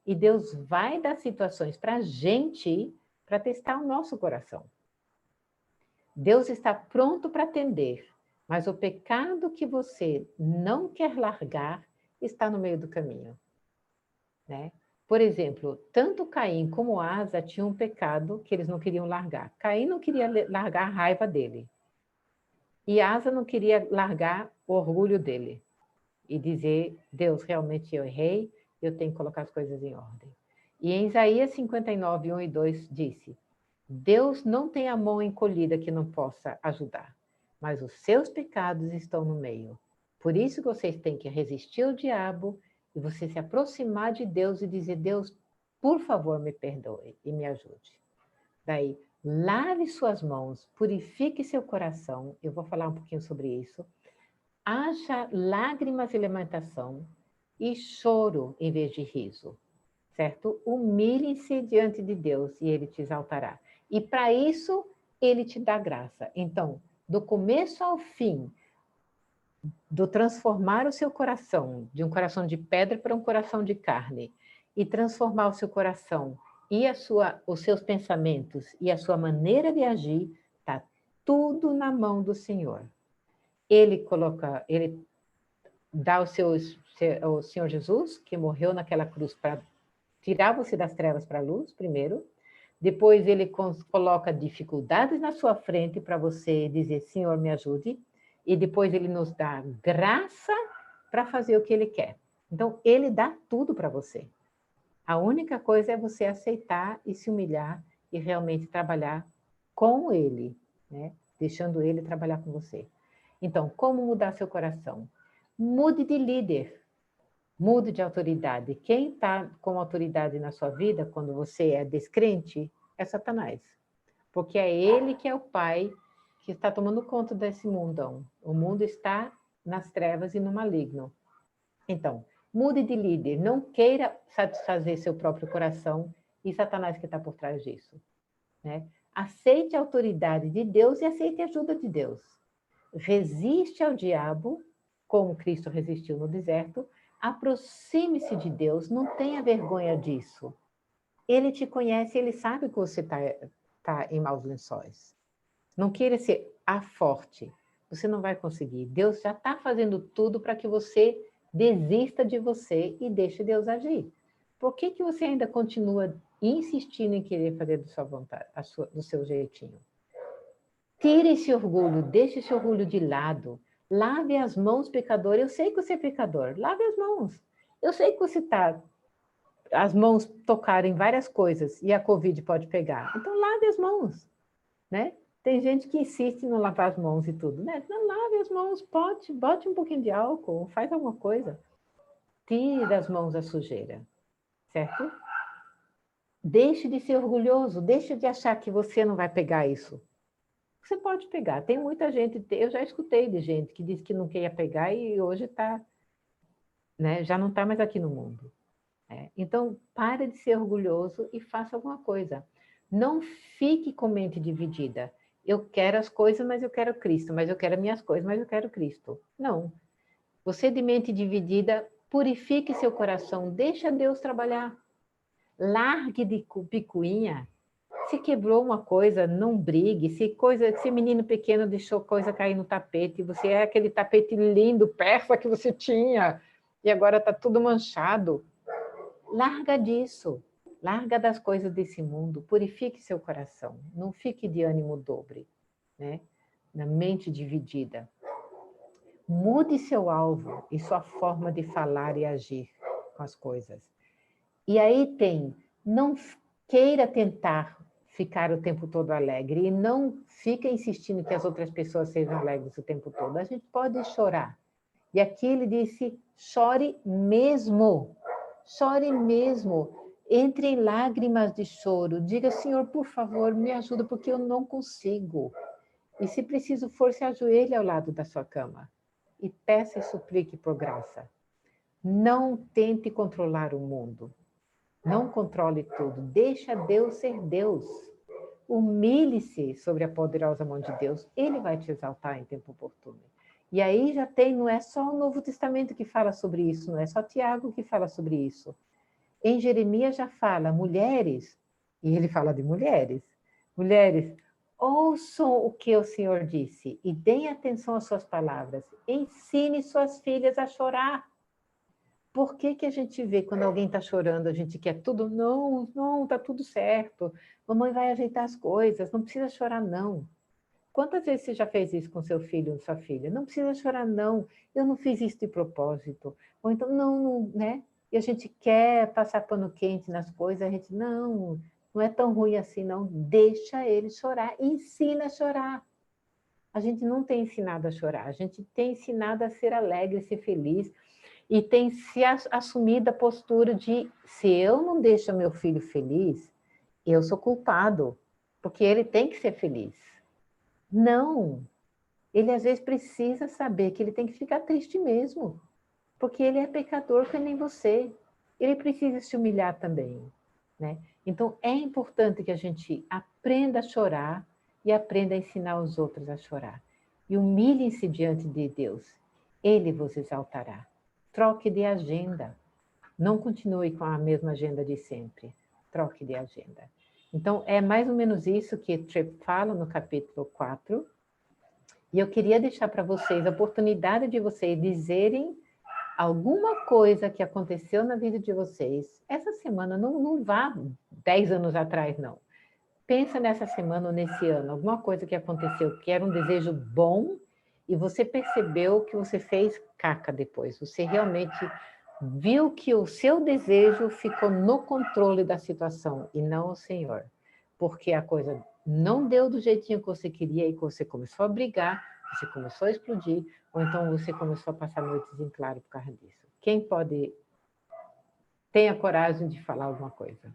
E Deus vai dar situações para a gente para testar o nosso coração. Deus está pronto para atender, mas o pecado que você não quer largar está no meio do caminho. Né? Por exemplo, tanto Caim como Asa tinham um pecado que eles não queriam largar. Caim não queria largar a raiva dele. E Asa não queria largar o orgulho dele. E dizer, Deus, realmente eu errei, eu tenho que colocar as coisas em ordem. E em Isaías 59, 1 e 2 disse, Deus não tem a mão encolhida que não possa ajudar, mas os seus pecados estão no meio. Por isso que vocês têm que resistir ao diabo e você se aproximar de Deus e dizer, Deus, por favor, me perdoe e me ajude. Daí, lave suas mãos, purifique seu coração, eu vou falar um pouquinho sobre isso. Haja lágrimas e lamentação e choro em vez de riso, certo? Humilhe-se diante de Deus e Ele te exaltará. E para isso, Ele te dá graça. Então, do começo ao fim, do transformar o seu coração, de um coração de pedra para um coração de carne, e transformar o seu coração e os seus pensamentos e a sua maneira de agir, está tudo na mão do Senhor. Ele dá o Senhor Jesus, que morreu naquela cruz para tirar você das trevas para a luz, primeiro. Depois ele coloca dificuldades na sua frente para você dizer, Senhor, me ajude. E depois ele nos dá graça para fazer o que ele quer. Então, ele dá tudo para você. A única coisa é você aceitar e se humilhar e realmente trabalhar com ele, né? Deixando ele trabalhar com você. Então, como mudar seu coração? Mude de líder, mude de autoridade. Quem está com autoridade na sua vida, quando você é descrente, é Satanás. Porque é ele que é o pai que está tomando conta desse mundão. O mundo está nas trevas e no maligno. Então, mude de líder, não queira satisfazer seu próprio coração e Satanás que está por trás disso, né? Aceite a autoridade de Deus e aceite a ajuda de Deus. Resiste ao diabo, como Cristo resistiu no deserto, aproxime-se de Deus, não tenha vergonha disso. Ele te conhece, ele sabe que você está em maus lençóis. Não queira ser a forte, você não vai conseguir. Deus já está fazendo tudo para que você desista de você e deixe Deus agir. Por que você ainda continua insistindo em querer fazer da sua vontade, do seu jeitinho? Tire esse orgulho, deixe esse orgulho de lado. Lave as mãos, pecador. Eu sei que você é pecador. Lave as mãos. Eu sei que você está... As mãos tocaram em várias coisas e a Covid pode pegar. Então, lave as mãos, né? Tem gente que insiste em não lavar as mãos e tudo, né? Não, lave as mãos, bote um pouquinho de álcool, faz alguma coisa. Tire das mãos a sujeira, certo? Deixe de ser orgulhoso, deixe de achar que você não vai pegar isso. Você pode pegar. Tem muita gente, eu já escutei de gente que disse que não queria pegar e hoje está, né? Já não está mais aqui no mundo. Então, pare de ser orgulhoso e faça alguma coisa. Não fique com mente dividida. Eu quero as coisas, mas eu quero Cristo. Mas eu quero as minhas coisas, mas eu quero Cristo. Não. Você de mente dividida, purifique seu coração. Deixa Deus trabalhar. Largue de picuinha. Se quebrou uma coisa, não brigue. Se menino pequeno deixou coisa cair no tapete, você é aquele tapete lindo, persa que você tinha, e agora está tudo manchado. Larga disso, larga das coisas desse mundo, purifique seu coração, não fique de ânimo dobre, né? Na mente dividida. Mude seu alvo e sua forma de falar e agir com as coisas. E aí não queira tentar ficar o tempo todo alegre e não fica insistindo que as outras pessoas sejam alegres o tempo todo. A gente pode chorar. E aqui ele disse, chore mesmo. Chore mesmo, entre em lágrimas de choro, diga, Senhor, por favor, me ajuda, porque eu não consigo. E se preciso for, se ajoelhe ao lado da sua cama e peça e suplique por graça. Não tente controlar o mundo, não controle tudo, deixa Deus ser Deus. Humilhe-se sobre a poderosa mão de Deus, Ele vai te exaltar em tempo oportuno. E aí já não é só o Novo Testamento que fala sobre isso, não é só Tiago que fala sobre isso. Em Jeremias já fala, mulheres, e ele fala de mulheres, mulheres, ouçam o que o Senhor disse e deem atenção às suas palavras. Ensine suas filhas a chorar. Por que a gente vê quando alguém está chorando, a gente quer tudo? Não, está tudo certo. Mamãe vai ajeitar as coisas, não precisa chorar, não. Quantas vezes você já fez isso com seu filho ou sua filha? Não precisa chorar, não. Eu não fiz isso de propósito. Ou então, não, né? E a gente quer passar pano quente nas coisas, a gente, não é tão ruim assim, não. Deixa ele chorar, ensina a chorar. A gente não tem ensinado a chorar, a gente tem ensinado a ser alegre, ser feliz, e tem se assumido a postura de, se eu não deixo meu filho feliz, eu sou culpado, porque ele tem que ser feliz. Não, ele às vezes precisa saber que ele tem que ficar triste mesmo, porque ele é pecador que nem você. Ele precisa se humilhar também, né? Então, é importante que a gente aprenda a chorar e aprenda a ensinar os outros a chorar. E humilhem-se diante de Deus. Ele vos exaltará. Troque de agenda. Não continue com a mesma agenda de sempre. Troque de agenda. Então, é mais ou menos isso que Tripp fala no capítulo 4. E eu queria deixar para vocês a oportunidade de vocês dizerem alguma coisa que aconteceu na vida de vocês. Essa semana, não vá 10 anos atrás, não. Pensa nessa semana ou nesse ano, alguma coisa que aconteceu, que era um desejo bom, e você percebeu que você fez caca depois. Você realmente viu que o seu desejo ficou no controle da situação, e não o Senhor. porque a coisa não deu do jeitinho que você queria e que você começou a brigar, você começou a explodir, ou então você começou a passar noites em claro por causa disso. Quem pode... Tenha coragem de falar alguma coisa.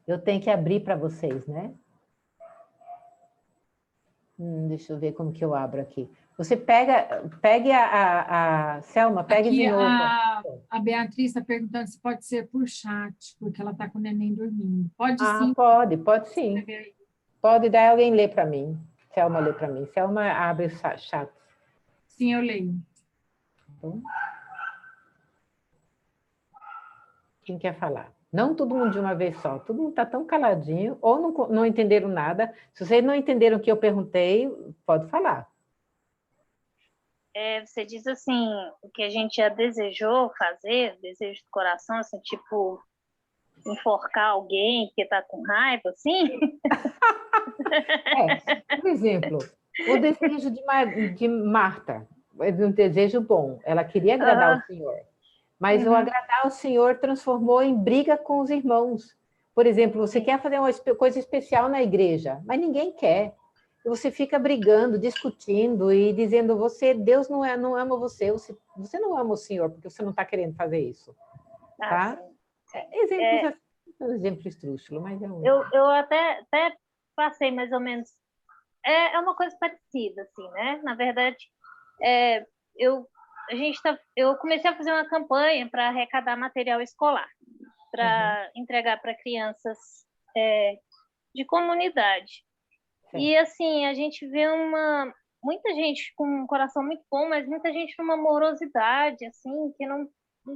Eu tenho que abrir para vocês, né? Deixa eu ver como que eu abro aqui. Você pegue a Selma, pegue Aqui de novo. a Beatriz está perguntando se pode ser por chat, porque ela está com o neném dormindo. Pode sim. Pode sim. Pode dar alguém ler para mim. Selma lê para mim. Selma abre o chat. Sim, eu leio. Então, quem quer falar? Não todo mundo de uma vez só. Todo mundo está tão caladinho, ou não entenderam nada. Se vocês não entenderam o que eu perguntei, pode falar. Você diz assim, o que a gente já desejou fazer, desejo do coração, assim, tipo, enforcar alguém porque está com raiva, assim? Por exemplo, o desejo de Marta, é um desejo bom. Ela queria agradar o Senhor. Mas o agradar ao Senhor transformou em briga com os irmãos. Por exemplo, você quer fazer uma coisa especial na igreja, mas ninguém quer. E você fica brigando, discutindo e dizendo, Deus não ama você, você não ama o Senhor, porque você não está querendo fazer isso. Tá? Exemplo estrúxulo, mas é um... Eu até passei mais ou menos... É uma coisa parecida, assim, né? Na verdade, eu comecei a fazer uma campanha para arrecadar material escolar, para entregar para crianças de comunidade. E, assim, a gente vê muita gente com um coração muito bom, mas muita gente numa morosidade, assim, que não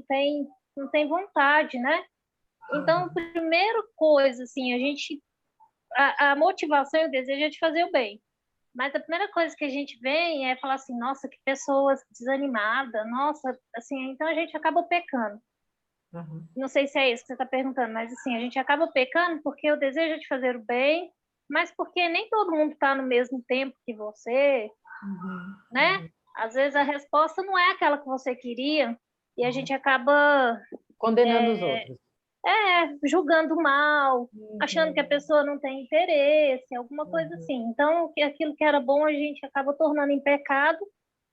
tem vontade, né? Então, a primeira coisa, assim, a motivação e o desejo é de fazer o bem. Mas a primeira coisa que a gente vê é falar assim, nossa, que pessoa desanimada, nossa, assim, então a gente acaba pecando. Não sei se é isso que você está perguntando, mas assim, a gente acaba pecando porque o desejo é de fazer o bem, mas porque nem todo mundo está no mesmo tempo que você, né? Às vezes a resposta não é aquela que você queria e a gente acaba... Condenando os outros. Julgando mal, achando que a pessoa não tem interesse, alguma coisa assim. Então, aquilo que era bom a gente acaba tornando em pecado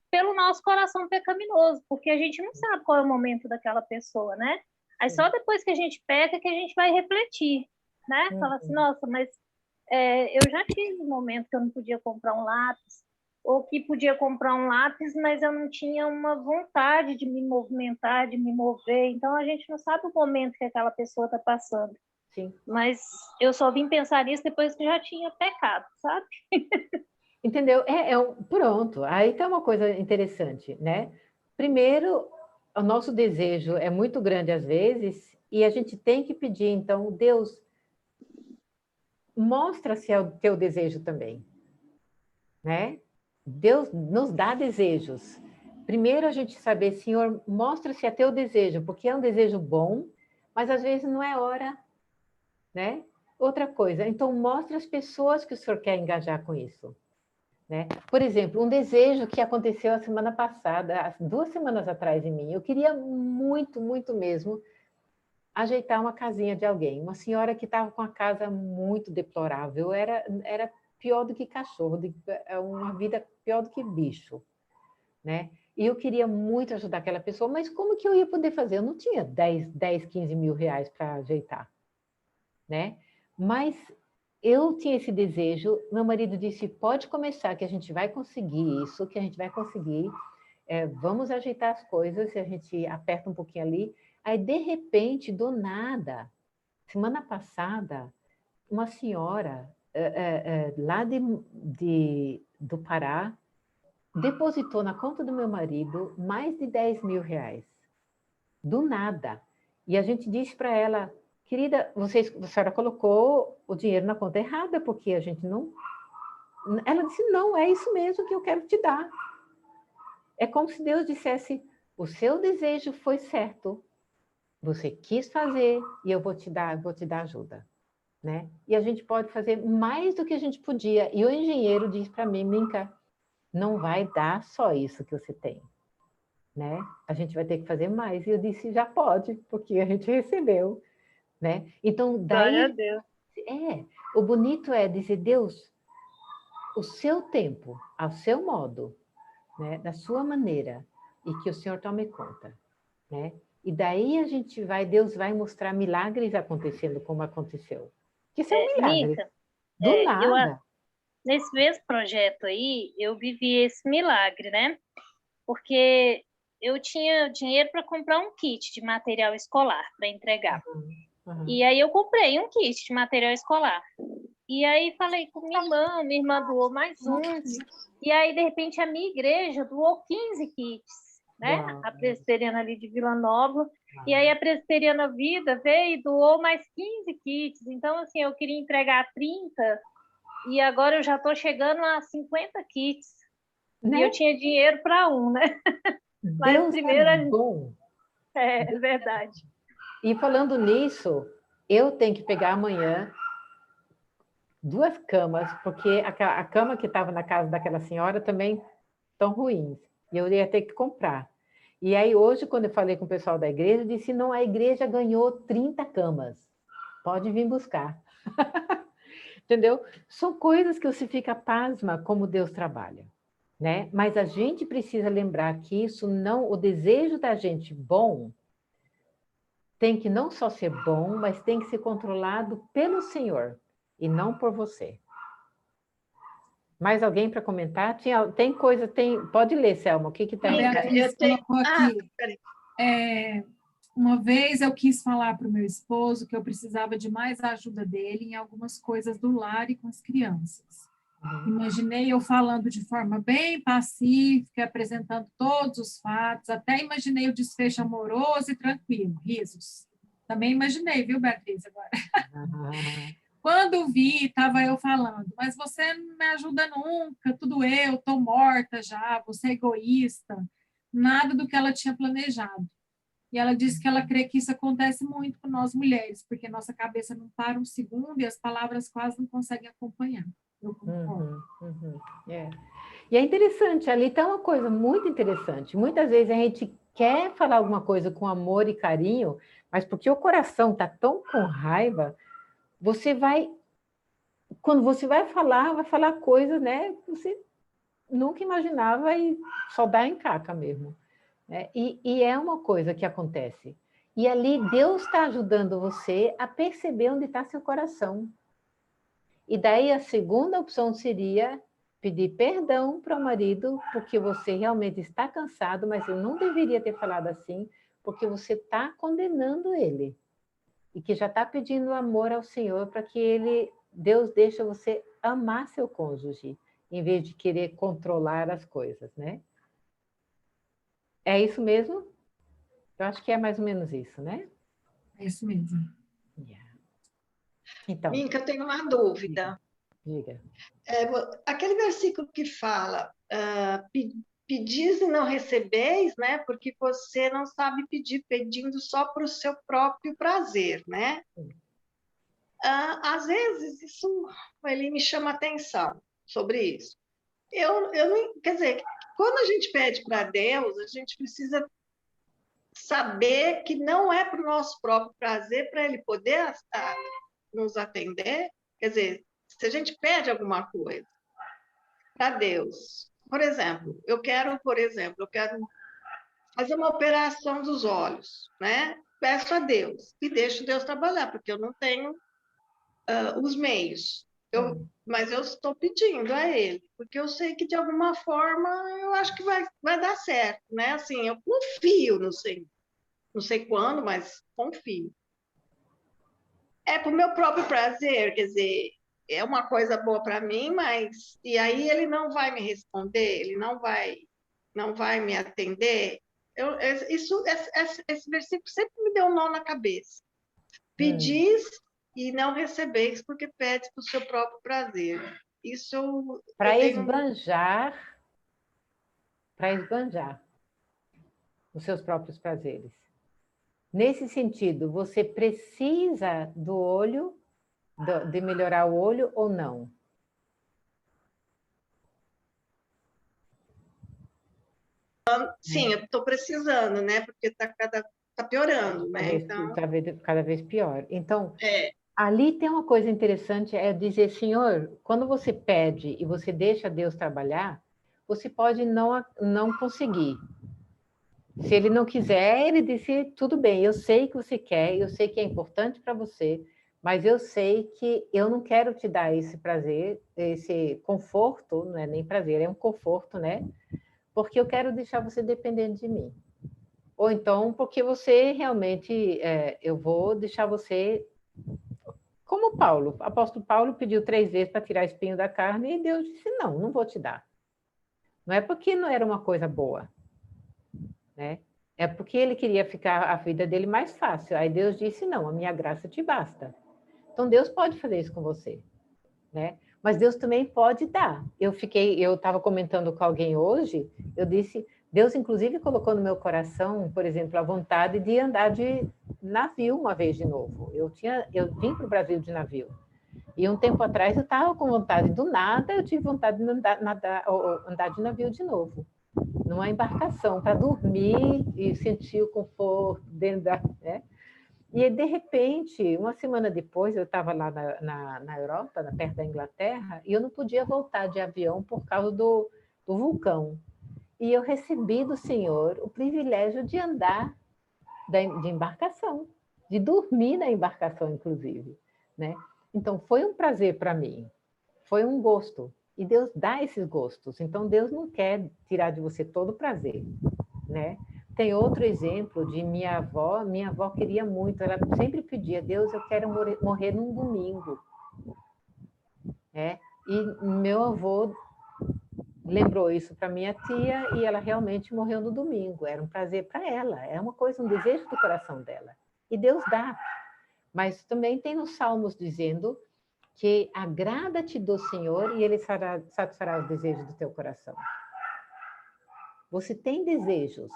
pelo nosso coração pecaminoso, porque a gente não sabe qual é o momento daquela pessoa, né? Aí só depois que a gente peca que a gente vai refletir, né? Fala assim, nossa, mas eu já tive um momento que eu não podia comprar um lápis, ou que podia comprar um lápis, mas eu não tinha uma vontade de me movimentar, de me mover. Então, a gente não sabe o momento que aquela pessoa está passando. Sim. Mas eu só vim pensar nisso depois que já tinha pecado, sabe? Entendeu? Pronto, aí está uma coisa interessante, né? Primeiro, o nosso desejo é muito grande às vezes, e a gente tem que pedir, então, Deus, mostra se é o teu desejo também, né? Deus nos dá desejos. Primeiro a gente saber, Senhor, mostra se é teu desejo, porque é um desejo bom, mas às vezes não é hora, né? Outra coisa, então mostra as pessoas que o Senhor quer engajar com isso, né? Por exemplo, um desejo que aconteceu a semana passada, 2 semanas atrás em mim, eu queria muito, muito mesmo ajeitar uma casinha de alguém, uma senhora que estava com a casa muito deplorável, era pior do que cachorro, uma vida pior do que bicho, né? E eu queria muito ajudar aquela pessoa, mas como que eu ia poder fazer? Eu não tinha 10, 15 mil reais para ajeitar, né? Mas eu tinha esse desejo, meu marido disse, pode começar, que a gente vai conseguir isso, que a gente vai conseguir, vamos ajeitar as coisas, e a gente aperta um pouquinho ali. Aí, de repente, do nada, semana passada, uma senhora lá do Pará depositou na conta do meu marido mais de 10 mil reais. Do nada. E a gente disse para ela, querida, a senhora colocou o dinheiro na conta errada, porque a gente não... Ela disse, não, é isso mesmo que eu quero te dar. É como se Deus dissesse, o seu desejo foi certo, você quis fazer e eu vou te dar ajuda, né? E a gente pode fazer mais do que a gente podia. E o engenheiro disse para mim, Minka, não vai dar só isso que você tem. né? A gente vai ter que fazer mais. E eu disse, já pode, porque a gente recebeu, né? Então, Glória a daí, Deus. o bonito é dizer, Deus, o seu tempo, ao seu modo, né? Da sua maneira, e que o Senhor tome conta, né? E daí Deus vai mostrar milagres acontecendo como aconteceu. Que isso é um milagre. Mica, Do nada. nesse mesmo projeto aí, eu vivi esse milagre, né? Porque eu tinha dinheiro para comprar um kit de material escolar para entregar. Uhum. E aí eu comprei um kit de material escolar. E aí falei com minha irmã doou mais um. E aí, de repente, a minha igreja doou 15 kits, né? Uau. A presbiteriana ali de Vila Nova. E aí a presbiteriana Vida veio e doou mais 15 kits. Então, assim, eu queria entregar 30 e agora eu já estou chegando a 50 kits. Né? E eu tinha dinheiro para um, né? Mas Deus primeiro é bom. é verdade. E falando nisso, eu tenho que pegar amanhã 2 camas, porque a cama que estava na casa daquela senhora também estão ruins. E eu ia ter que comprar. E aí hoje, quando eu falei com o pessoal da igreja, eu disse, não, a igreja ganhou 30 camas. Pode vir buscar. Entendeu? São coisas que você fica pasma como Deus trabalha, né? Mas a gente precisa lembrar que isso não, o desejo da gente bom tem que não só ser bom, mas tem que ser controlado pelo Senhor e não por você. Mais alguém para comentar? Tem coisa, pode ler, Selma, o que tem? A Beatriz colocou aqui. Uma vez eu quis falar para o meu esposo que eu precisava de mais ajuda dele em algumas coisas do lar e com as crianças. Imaginei eu falando de forma bem pacífica, apresentando todos os fatos, até imaginei o desfecho amoroso e tranquilo, risos. Também imaginei, viu, Beatriz, agora? Quando vi, estava eu falando, mas você não me ajuda nunca, tudo eu, estou morta já, você é egoísta, nada do que ela tinha planejado. E ela disse que ela crê que isso acontece muito com nós mulheres, porque nossa cabeça não para um segundo e as palavras quase não conseguem acompanhar. Eu concordo. E é interessante, ali está uma coisa muito interessante. Muitas vezes a gente quer falar alguma coisa com amor e carinho, mas porque o coração está tão com raiva, quando você vai falar coisas, né, que você nunca imaginava e só dá em caca mesmo. Né? E é uma coisa que acontece. E ali Deus está ajudando você a perceber onde está seu coração. E daí a segunda opção seria pedir perdão para o marido, porque você realmente está cansado, mas eu não deveria ter falado assim, porque você está condenando ele. E que já está pedindo amor ao Senhor para que Deus deixe você amar seu cônjuge, em vez de querer controlar as coisas, né? É isso mesmo? Eu acho que é mais ou menos isso, né? É isso mesmo. Então, Minka, eu tenho uma dúvida. Diga. Aquele versículo que fala, pedis e não recebeis, né? Porque você não sabe pedir, pedindo só para o seu próprio prazer, né? Às vezes, ele me chama atenção sobre isso. Eu não, quer dizer, quando a gente pede para Deus, a gente precisa saber que não é para o nosso próprio prazer, para Ele poder nos atender. Quer dizer, se a gente pede alguma coisa para Deus, por exemplo, eu quero fazer uma operação dos olhos, né? Peço a Deus e deixo Deus trabalhar, porque eu não tenho os meios. Mas eu estou pedindo a Ele, porque eu sei que de alguma forma eu acho que vai dar certo, né? Assim, eu confio, não sei quando, mas confio. É para o meu próprio prazer, quer dizer, é uma coisa boa para mim, mas e aí ele não vai me responder, ele não vai me atender. Esse versículo sempre me deu um nó na cabeça. Pedis e não recebeis, porque pedes para o seu próprio prazer. Isso para esbanjar os seus próprios prazeres. Nesse sentido, você precisa do olho, de melhorar o olho ou não? Sim, eu estou precisando, né? Porque está piorando, né? Então, Cada vez pior. Então, é, ali tem uma coisa interessante, é dizer, Senhor, quando você pede e você deixa Deus trabalhar, você pode não conseguir. Se ele não quiser, ele disse, tudo bem, eu sei que você quer, eu sei que é importante para você, mas eu sei que eu não quero te dar esse prazer, esse conforto, não é nem prazer, é um conforto, né? Porque eu quero deixar você dependendo de mim. Ou então, porque você realmente, eu vou deixar você... Como Paulo, o apóstolo Paulo pediu 3 vezes para tirar espinho da carne e Deus disse, não vou te dar. Não é porque não era uma coisa boa, né? É porque ele queria ficar a vida dele mais fácil. Aí Deus disse, não, a minha graça te basta. Então Deus pode fazer isso com você, né? Mas Deus também pode dar. Eu estava comentando com alguém hoje, eu disse, Deus inclusive colocou no meu coração, por exemplo, a vontade de andar de navio uma vez de novo. Eu vim para o Brasil de navio. E um tempo atrás eu estava com vontade, do nada eu tive vontade de andar de navio de novo. Numa embarcação, para dormir e sentir o conforto dentro da... Né? E, de repente, uma semana depois, eu estava lá na Europa, perto da Inglaterra, e eu não podia voltar de avião por causa do vulcão. E eu recebi do Senhor o privilégio de andar de embarcação, de dormir na embarcação, inclusive. Né? Então, foi um prazer para mim, foi um gosto. E Deus dá esses gostos. Então, Deus não quer tirar de você todo o prazer, né? Tem outro exemplo de minha avó. Minha avó queria muito, ela sempre pedia, Deus, eu quero morrer num domingo. E meu avô lembrou isso para minha tia e ela realmente morreu no domingo. Era um prazer para ela, é uma coisa, um desejo do coração dela. E Deus dá. Mas também tem nos Salmos dizendo que agrada-te do Senhor e Ele satisfará os desejos do teu coração. Você tem desejos,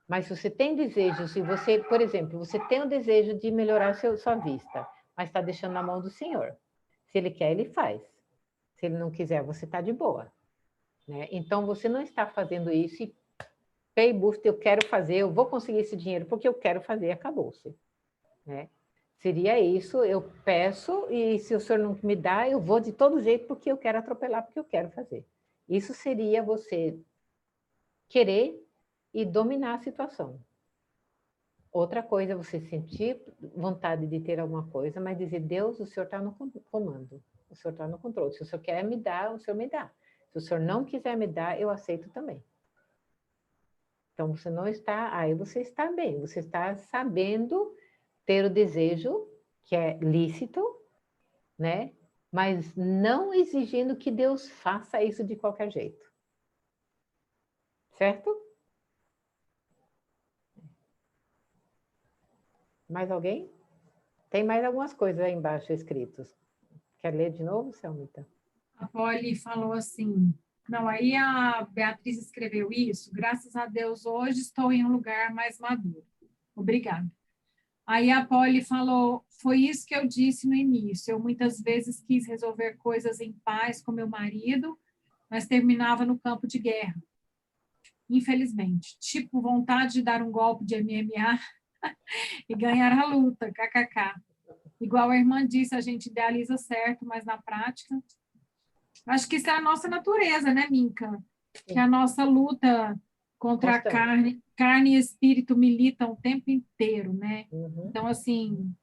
mas se você tem desejos, se você, por exemplo, você tem o desejo de melhorar sua vista, mas está deixando na mão do Senhor. Se Ele quer, Ele faz. Se Ele não quiser, você está de boa. Né? Então, você não está fazendo isso e pay boost, eu quero fazer, eu vou conseguir esse dinheiro porque eu quero fazer, acabou-se. Né? Seria isso, eu peço e se o senhor não me dá, eu vou de todo jeito porque eu quero atropelar, porque eu quero fazer. Isso seria você querer e dominar a situação. Outra coisa é você sentir vontade de ter alguma coisa, mas dizer, Deus, o senhor está no comando, o senhor está no controle. Se o senhor quer me dar, o senhor me dá. Se o senhor não quiser me dar, eu aceito também. Então, você não está... Aí você está bem, você está sabendo ter o desejo, que é lícito, né? Mas não exigindo que Deus faça isso de qualquer jeito. Certo? Mais alguém? Tem mais algumas coisas aí embaixo escritas. Quer ler de novo, Selmita? A Polly falou assim, não, aí a Beatriz escreveu isso, graças a Deus hoje estou em um lugar mais maduro. Obrigada. Aí a Polly falou, foi isso que eu disse no início, eu muitas vezes quis resolver coisas em paz com meu marido, mas terminava no campo de guerra. Infelizmente. Tipo, vontade de dar um golpe de MMA e ganhar a luta, kkk. Igual a irmã disse, a gente idealiza certo, mas na prática... Acho que isso é a nossa natureza, né, Minka? Que a nossa luta contra a carne e espírito milita o tempo inteiro, né? Uhum. Então, assim,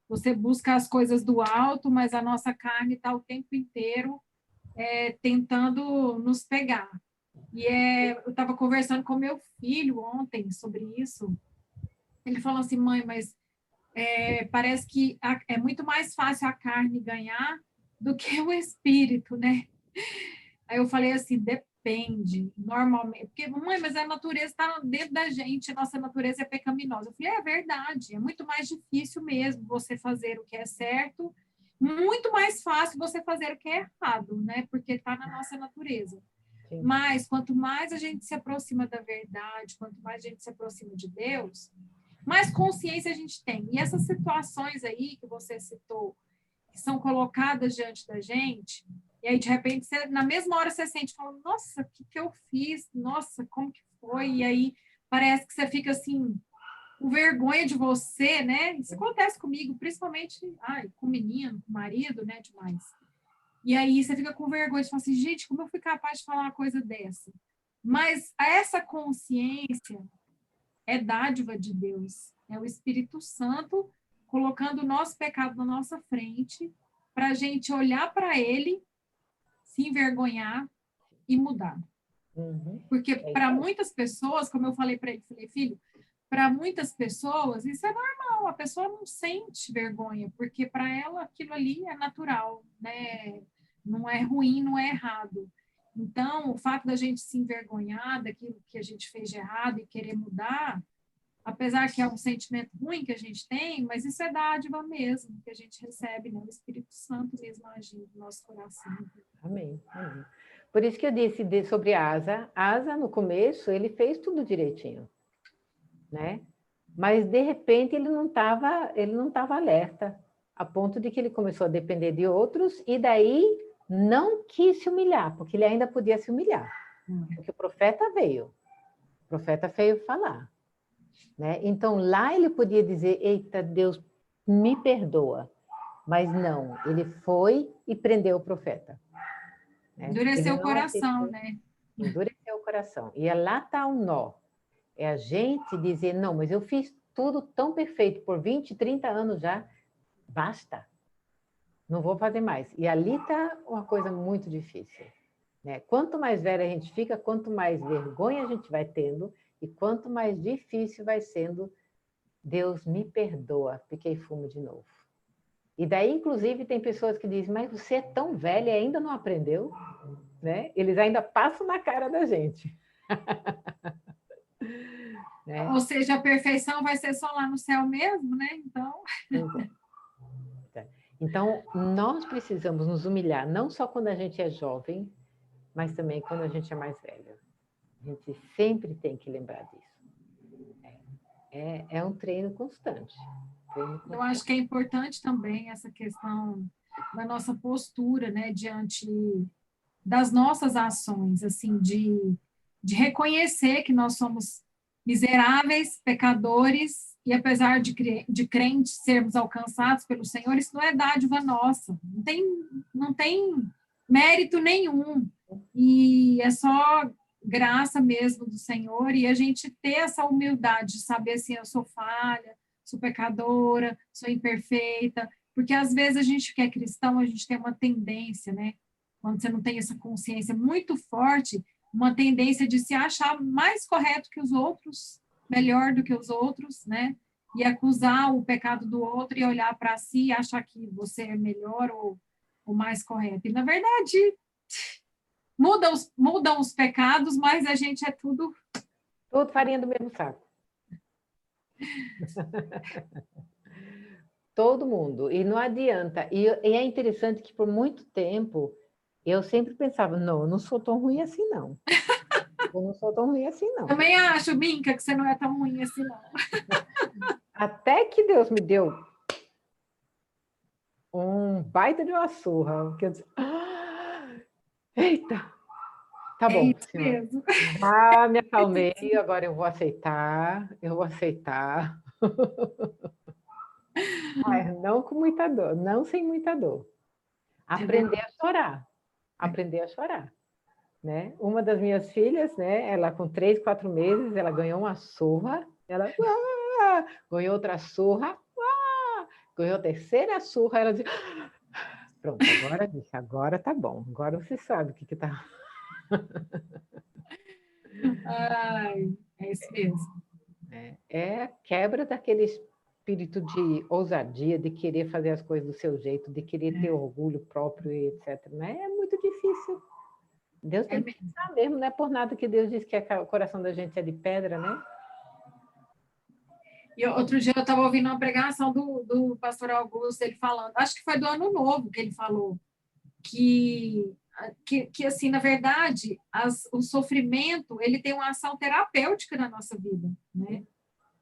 você busca as coisas do alto, mas a nossa carne está o tempo inteiro tentando nos pegar. E eu estava conversando com meu filho ontem sobre isso. Ele falou assim, mãe, mas parece que é muito mais fácil a carne ganhar do que o espírito, né? Aí eu falei assim, depende, normalmente, porque, mãe, mas a natureza está dentro da gente, a nossa natureza é pecaminosa. Eu falei, é verdade, é muito mais difícil mesmo você fazer o que é certo, muito mais fácil você fazer o que é errado, né? Porque está na nossa natureza. Sim. Mas, quanto mais a gente se aproxima da verdade, quanto mais a gente se aproxima de Deus, mais consciência a gente tem. E essas situações aí que você citou, que são colocadas diante da gente, E aí, de repente, na mesma hora você sente, fala, nossa, o que eu fiz? Nossa, como que foi? E aí, parece que você fica assim, com vergonha de você, né? Isso acontece comigo, principalmente com menino, com marido, né? Demais. E aí, você fica com vergonha de falar assim, gente, como eu fui capaz de falar uma coisa dessa? Mas essa consciência é dádiva de Deus. É o Espírito Santo colocando o nosso pecado na nossa frente para a gente olhar para ele, se envergonhar e mudar. Porque para muitas pessoas, como eu falei para ele, falei, filho, para muitas pessoas isso é normal, a pessoa não sente vergonha, porque para ela aquilo ali é natural, né? Não é ruim, não é errado. Então, o fato da gente se envergonhar daquilo que a gente fez de errado e querer mudar, apesar que é um sentimento ruim que a gente tem, mas isso é dádiva mesmo, que a gente recebe, né? O Espírito Santo mesmo agindo no nosso coração. Amém, amém. Por isso que eu disse sobre Asa. Asa, no começo, ele fez tudo direitinho, né? Mas, de repente, ele não estava alerta, a ponto de que ele começou a depender de outros e daí não quis se humilhar, porque ele ainda podia se humilhar. Porque o profeta veio falar. Né? Então, lá ele podia dizer, eita, Deus, me perdoa. Mas não, ele foi e prendeu o profeta. Né? Endureceu o coração, né? Endureceu o coração. E lá está o nó. É a gente dizer, não, mas eu fiz tudo tão perfeito por 20, 30 anos já, basta. Não vou fazer mais. E ali está uma coisa muito difícil. Né? Quanto mais velha a gente fica, quanto mais vergonha a gente vai tendo, e quanto mais difícil vai sendo, Deus me perdoa, piquei fumo de novo. E daí, inclusive, tem pessoas que dizem, mas você é tão velha e ainda não aprendeu? Né? Eles ainda passam na cara da gente. Né? Ou seja, a perfeição vai ser só lá no céu mesmo, né? Então, nós precisamos nos humilhar, não só quando a gente é jovem, mas também quando a gente é mais velha. A gente sempre tem que lembrar disso. É um treino constante. Eu acho que é importante também essa questão da nossa postura, né, diante das nossas ações, assim, de reconhecer que nós somos miseráveis, pecadores, e apesar de crentes sermos alcançados pelo Senhor, isso não é dádiva nossa, não tem mérito nenhum, e é só graça mesmo do Senhor, e a gente ter essa humildade de saber assim, eu sou falha, sou pecadora, sou imperfeita, porque às vezes a gente que é cristão, a gente tem uma tendência, né? Quando você não tem essa consciência muito forte, uma tendência de se achar mais correto que os outros, melhor do que os outros, né? E acusar o pecado do outro e olhar para si e achar que você é melhor ou mais correto. E, na verdade, mudam os pecados, mas a gente é tudo farinha do mesmo saco. Todo mundo. E não adianta. E é interessante que, por muito tempo, eu sempre pensava, não, eu não sou tão ruim assim, não. Eu não sou tão ruim assim, não. Também acho, Minka, que você não é tão ruim assim, não. Até que Deus me deu um baita de uma surra. Que eu disse, eita, tá bom, senhor. Mesmo. Ah, me acalmei, agora eu vou aceitar. Mas não com muita dor, não sem muita dor. Aprender a chorar. Né? Uma das minhas filhas, né, ela com 3, 4 meses, ela ganhou uma surra, ela ganhou outra surra, ganhou a terceira surra, ela disse, pronto, agora tá bom, agora você sabe o que tá. Ai, é isso mesmo. É a quebra daquele espírito de ousadia, de querer fazer as coisas do seu jeito, de querer ter orgulho próprio e etc. Né? É muito difícil. Deus tem que pensar mesmo, não é por nada que Deus diz que o coração da gente é de pedra, né? E outro dia eu estava ouvindo uma pregação do pastor Augusto, ele falando, acho que foi do Ano Novo que ele falou, que assim, na verdade, o sofrimento, ele tem uma ação terapêutica na nossa vida, né?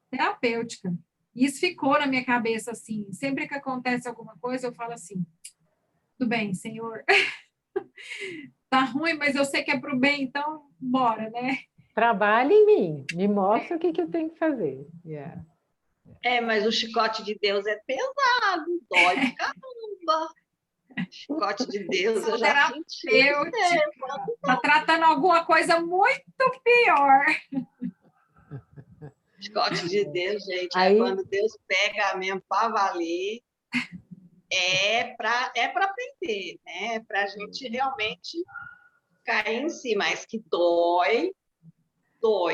Terapêutica. E isso ficou na minha cabeça, assim, sempre que acontece alguma coisa, eu falo assim, tudo bem, Senhor, Tá ruim, mas eu sei que é para o bem, então bora, né? Trabalhe em mim, me mostra o que eu tenho que fazer. Yeah. Mas o chicote de Deus é pesado, dói pra caramba. Chicote de Deus, eu já senti. Tá tratando alguma coisa muito pior. Chicote de Deus, gente, Aí... quando Deus pega mesmo para valer, é para aprender, né? É para a gente realmente cair em si, mas que dói,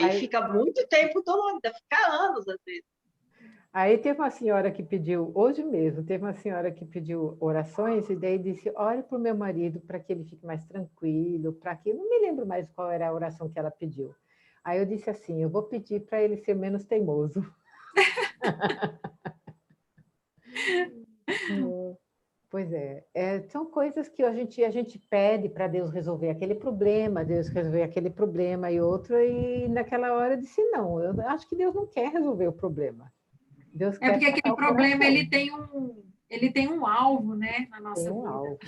Aí... fica muito tempo dolorida, fica anos às vezes. Aí teve uma senhora que pediu, hoje mesmo, teve uma senhora que pediu orações e daí disse, ore para o meu marido para que ele fique mais tranquilo, para que... Não me lembro mais qual era a oração que ela pediu. Aí eu disse assim, eu vou pedir para ele ser menos teimoso. Pois é, são coisas que a gente pede para Deus resolver aquele problema, Deus resolver aquele problema e outro, e naquela hora eu disse, não, eu acho que Deus não quer resolver o problema. Deus quer porque aquele problema coração. ele tem um alvo, né, na nossa vida. Tem um alvo.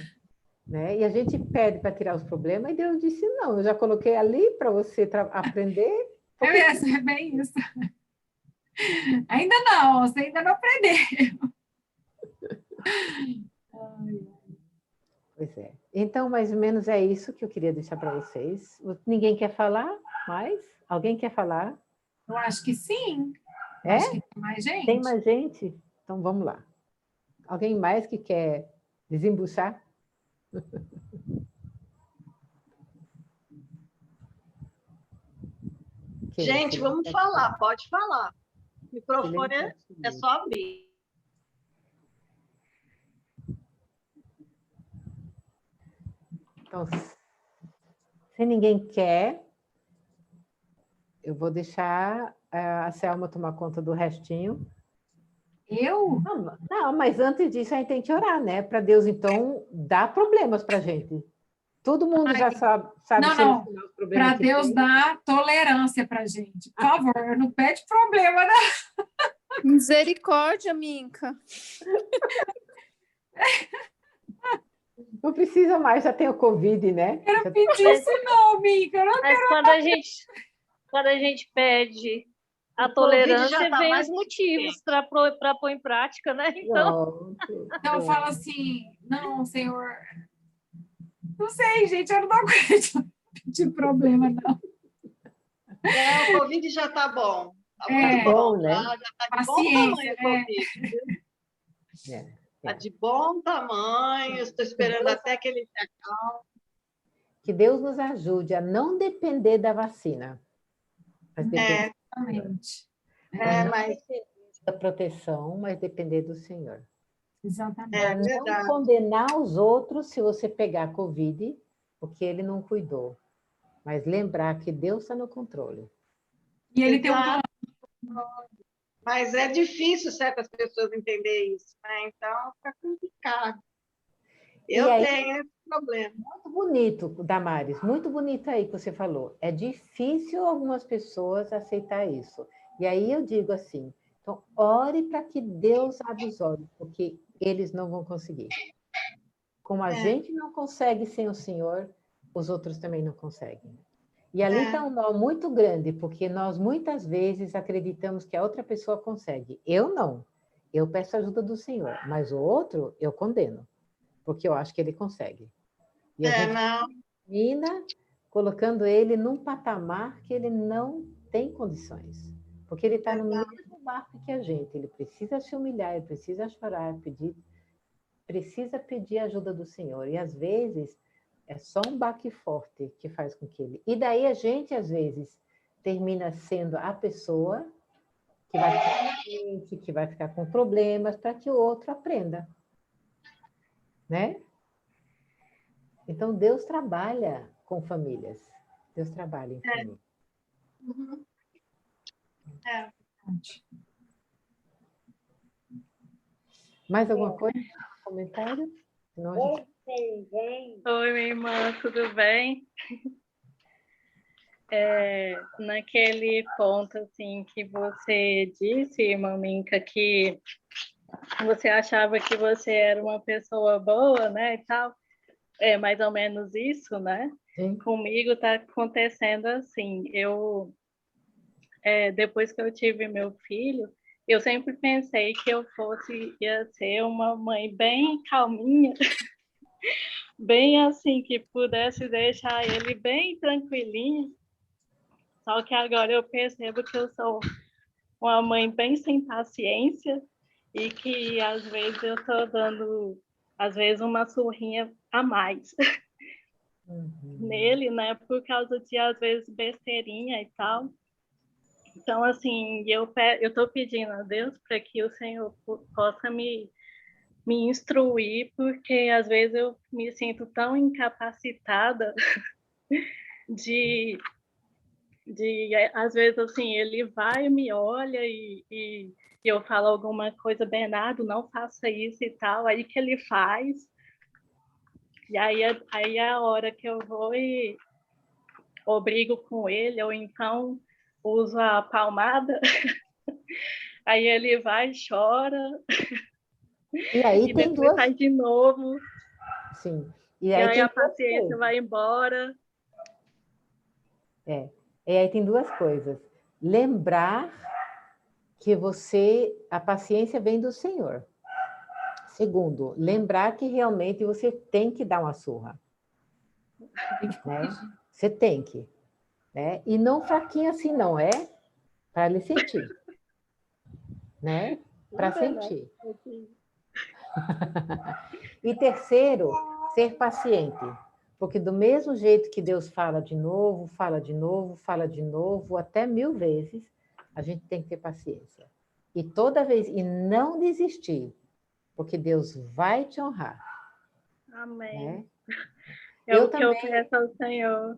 Né? E a gente pede para tirar os problemas, e Deus disse, não, eu já coloquei ali para você aprender. É bem isso. Ainda não, você ainda não aprendeu. Pois é. Então, mais ou menos é isso que eu queria deixar para vocês. Ninguém quer falar mais? Alguém quer falar? Eu acho que sim. É? Acho que tem mais gente. Tem mais gente? Então, vamos lá. Alguém mais que quer desembuchar? Gente, vamos falar, pode falar. O microfone é só abrir. Então, se ninguém quer, eu vou deixar a Selma tomar conta do restinho. Eu? Não, mas antes disso a gente tem que orar, né? Para Deus, então, dar problemas para a gente. Todo mundo já sabe não. Para Deus dar tolerância para a gente. Por favor, não pede problema, não. Misericórdia, Minka. Não precisa mais, já tem o Covid, né? Quero pedir isso não, Minka. Mas quando a gente pede a tolerância, vem os motivos para pôr em prática, né? Então fala assim, não, Senhor... Não sei, gente, eu não dou conta de problema, não. O Covid já está bom. Está muito bom, né? Já está de bom tamanho o Covid. Está de bom tamanho, estou esperando até que ele se acalme. Que Deus nos ajude a não depender da vacina. Mas depender da proteção, mas depender do Senhor. Exatamente. Não condenar os outros se você pegar Covid, porque ele não cuidou. Mas lembrar que Deus está no controle. E ele tem um plano. Mas é difícil certas pessoas entenderem isso, né? Então fica complicado. Eu tenho esse problema. Muito bonito, Damares, muito bonito aí que você falou. É difícil algumas pessoas aceitar isso. E aí eu digo assim, então ore para que Deus abra os olhos, porque eles não vão conseguir. Como a gente não consegue sem o Senhor, os outros também não conseguem. E ali está um nó muito grande, porque nós muitas vezes acreditamos que a outra pessoa consegue. Eu não. Eu peço ajuda do Senhor, mas o outro eu condeno, porque eu acho que ele consegue. E a gente termina colocando ele num patamar que ele não tem condições, porque ele está no mesmo barco que a gente. Ele precisa se humilhar, ele precisa chorar, precisa pedir ajuda do Senhor. E às vezes é só um baque forte que faz com que ele... E daí a gente, às vezes, termina sendo a pessoa que vai ficar doente, que vai ficar com problemas, para que o outro aprenda. Né? Então, Deus trabalha com famílias. Deus trabalha em família. Mais alguma coisa? Comentário? Senão a gente... Oi, minha irmã, tudo bem? Naquele ponto assim que você disse, irmã Minka, que você achava que você era uma pessoa boa, né, e tal, é mais ou menos isso, né? Sim. Comigo está acontecendo assim. Depois que eu tive meu filho, eu sempre pensei que ia ser uma mãe bem calminha, bem assim, que pudesse deixar ele bem tranquilinho. Só que agora eu percebo que eu sou uma mãe bem sem paciência e que às vezes eu estou dando, às vezes, uma surrinha a mais nele, né? Por causa de, às vezes, besteirinha e tal. Então, assim, eu estou pedindo a Deus para que o Senhor possa me instruir, porque às vezes eu me sinto tão incapacitada de às vezes, assim, ele vai, me olha e eu falo alguma coisa, Bernardo, não faça isso e tal, aí que ele faz, e aí é a hora que eu vou e obrigo com ele, ou então uso a palmada, aí ele vai, chora, E aí e tem depois duas... sai de novo, Sim. e aí a paciência vai embora. E aí tem duas coisas. Lembrar que a paciência vem do Senhor. Segundo, lembrar que realmente você tem que dar uma surra. Né? Você tem que. Né? E não fraquinho assim, não. É para ele sentir. Né? Para sentir. E terceiro, ser paciente. Porque do mesmo jeito que Deus fala de novo, fala de novo, fala de novo, até 1000 vezes, a gente tem que ter paciência. E toda vez, e não desistir, porque Deus vai te honrar. Amém. Né? É o que eu peço ao Senhor.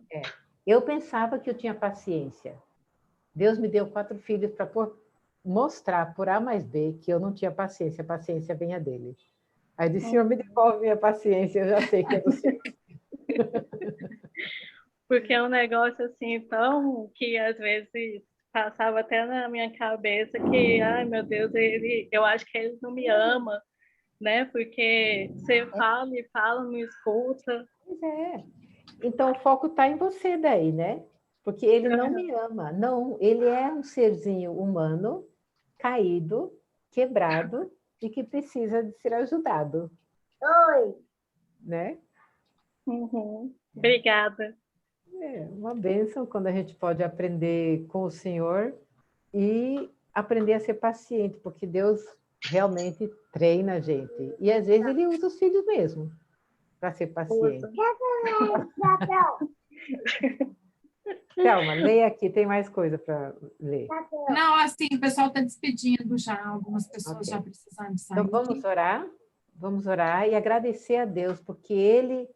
Eu pensava que eu tinha paciência. Deus me deu 4 filhos para mostrar por A mais B que eu não tinha paciência, a paciência venha dele. Aí disse, Senhor, me devolve minha paciência, eu já sei que é do Senhor. Porque é um negócio assim tão que às vezes passava até na minha cabeça que, ai meu Deus, eu acho que ele não me ama, né? Porque você fala e fala, não escuta. Pois é. Então o foco está em você daí, né? Porque ele não me ama. Não, ele é um serzinho humano, caído, quebrado e que precisa de ser ajudado. Oi! Né? Uhum. Obrigada. É uma bênção quando a gente pode aprender com o Senhor e aprender a ser paciente, porque Deus realmente treina a gente. E às vezes ele usa os filhos mesmo para ser paciente. Thelma, leia aqui, tem mais coisa para ler. Não, assim, o pessoal está despedindo já, algumas pessoas já precisando sair. Então vamos orar e agradecer a Deus, porque Ele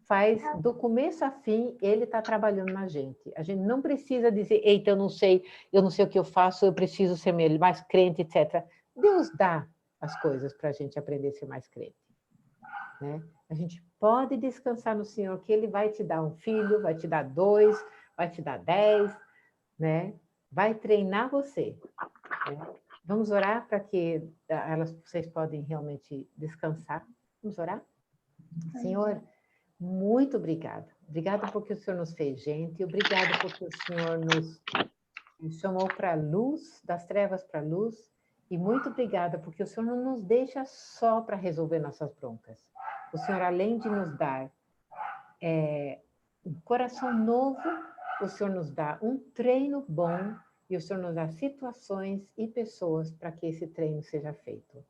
faz do começo a fim, Ele está trabalhando na gente. A gente não precisa dizer, eita, eu não sei o que eu faço, eu preciso ser mais crente, etc. Deus dá as coisas para a gente aprender a ser mais crente. Né? A gente pode descansar no Senhor, que Ele vai te dar um filho, vai te dar 2, vai te dar 10, né? Vai treinar você. Né? Vamos orar para que vocês podem realmente descansar. Vamos orar? Senhor, muito obrigada. Obrigada porque o Senhor nos fez gente, obrigada porque o Senhor nos chamou para a luz, das trevas para a luz, e muito obrigada porque o Senhor não nos deixa só para resolver nossas broncas. O Senhor, além de nos dar um coração novo, o Senhor nos dá um treino bom e o Senhor nos dá situações e pessoas para que esse treino seja feito.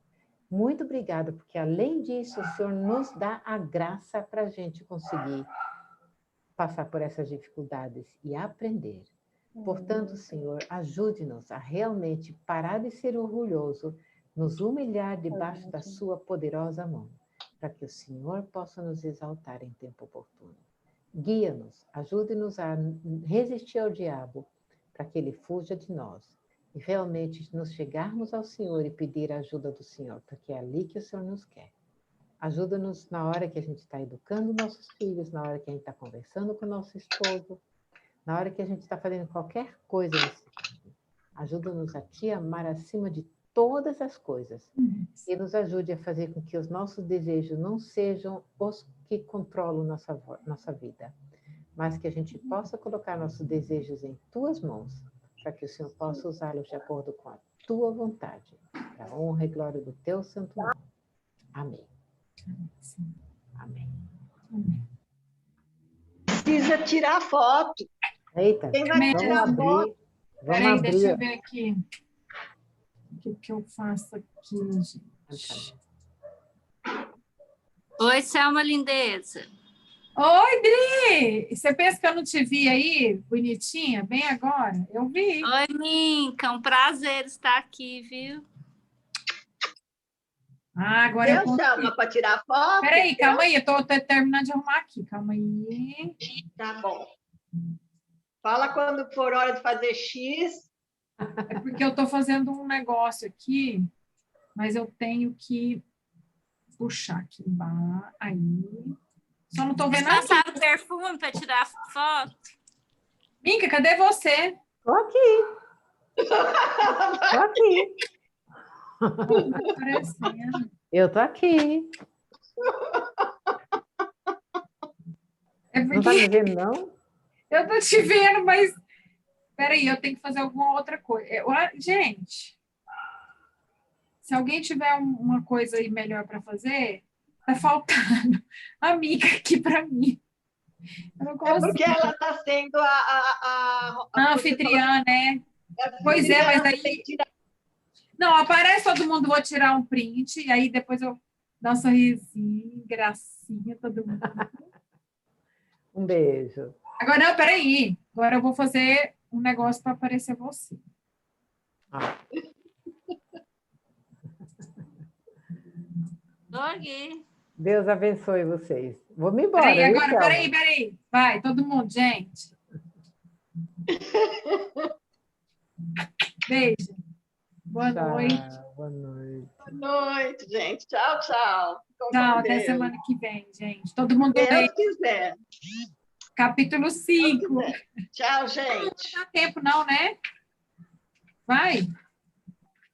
Muito obrigada, porque além disso, o Senhor nos dá a graça para a gente conseguir passar por essas dificuldades e aprender. Portanto, Senhor, ajude-nos a realmente parar de ser orgulhoso, nos humilhar debaixo da sua poderosa mão, para que o Senhor possa nos exaltar em tempo oportuno. Guia-nos, ajude-nos a resistir ao diabo, para que ele fuja de nós. E realmente nos chegarmos ao Senhor e pedir a ajuda do Senhor, porque é ali que o Senhor nos quer. Ajuda-nos na hora que a gente está educando nossos filhos, na hora que a gente está conversando com o nosso esposo, na hora que a gente está fazendo qualquer coisa nesse mundo. Ajuda-nos a te amar acima de todas as coisas. E nos ajude a fazer com que os nossos desejos não sejam os que controlam nossa vida, mas que a gente possa colocar nossos desejos em tuas mãos, para que o Senhor possa usá-los de acordo com a tua vontade, para a honra e glória do teu santo nome. Amém. Amém. Precisa tirar foto. Eita, Quem vai tirar foto? Peraí, deixa eu ver aqui. O que eu faço aqui, gente? Oi, Selma lindeza. Oi, Dri! Você pensa que eu não te vi aí, bonitinha, bem agora? Eu vi. Oi, Minca, um prazer estar aqui, viu? Ah, agora eu consigo. Selma, para tirar foto? Peraí, calma aí, eu tô terminando de arrumar aqui, calma aí. Tá bom. Fala quando for hora de fazer X. É porque eu tô fazendo um negócio aqui, mas eu tenho que puxar aqui embaixo. Aí. Só não tô vendo nada. Passaram perfume para tirar foto? Minca, cadê você? Tô aqui. Tô aqui. Tá aparecendo. Eu tô aqui. É Não tá me vendo, não? Eu tô te vendo, mas... Peraí, eu tenho que fazer alguma outra coisa. Gente, se alguém tiver uma coisa aí melhor para fazer, tá faltando a Mica aqui para mim. Eu não consigo. É porque ela está sendo a anfitriã, né? Pois é, mas aí... Não, aparece todo mundo, vou tirar um print, e aí depois eu dou um sorrisinho, gracinha, todo mundo. Um beijo. Agora, não, peraí. Agora eu vou fazer um negócio para aparecer você. Aqui. Deus abençoe vocês. Vou me embora. Peraí, agora, peraí. Vai, todo mundo, gente. Beijo. Boa noite. Boa noite. Boa noite, gente. Tchau, tchau. Tchau, até semana que vem, gente. Todo mundo bem. bem. Se Deus quiser. Capítulo 5. Tchau, gente. Não dá tempo, não, né? Vai. O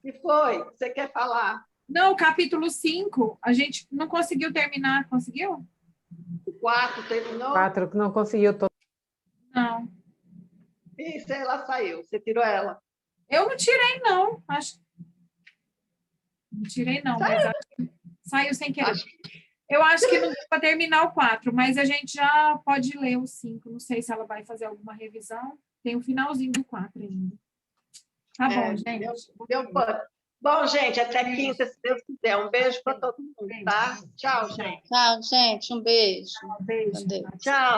que foi? Você quer falar? Não, capítulo 5, a gente não conseguiu terminar. Conseguiu? O 4 terminou? 4 que não conseguiu. Não. Isso, ela saiu. Você tirou ela? Eu não tirei, não. Não tirei, não. Mas saiu sem querer. Eu acho que não deu para terminar o 4, mas a gente já pode ler o 5. Não sei se ela vai fazer alguma revisão. Tem o finalzinho do 4 ainda. Tá bom, gente. Deu pano. Bom, gente, até quinta, se Deus quiser. Um beijo para todo mundo, tá? Tchau, gente. Tchau, gente. Um beijo. Beijo. Adeus. Tchau.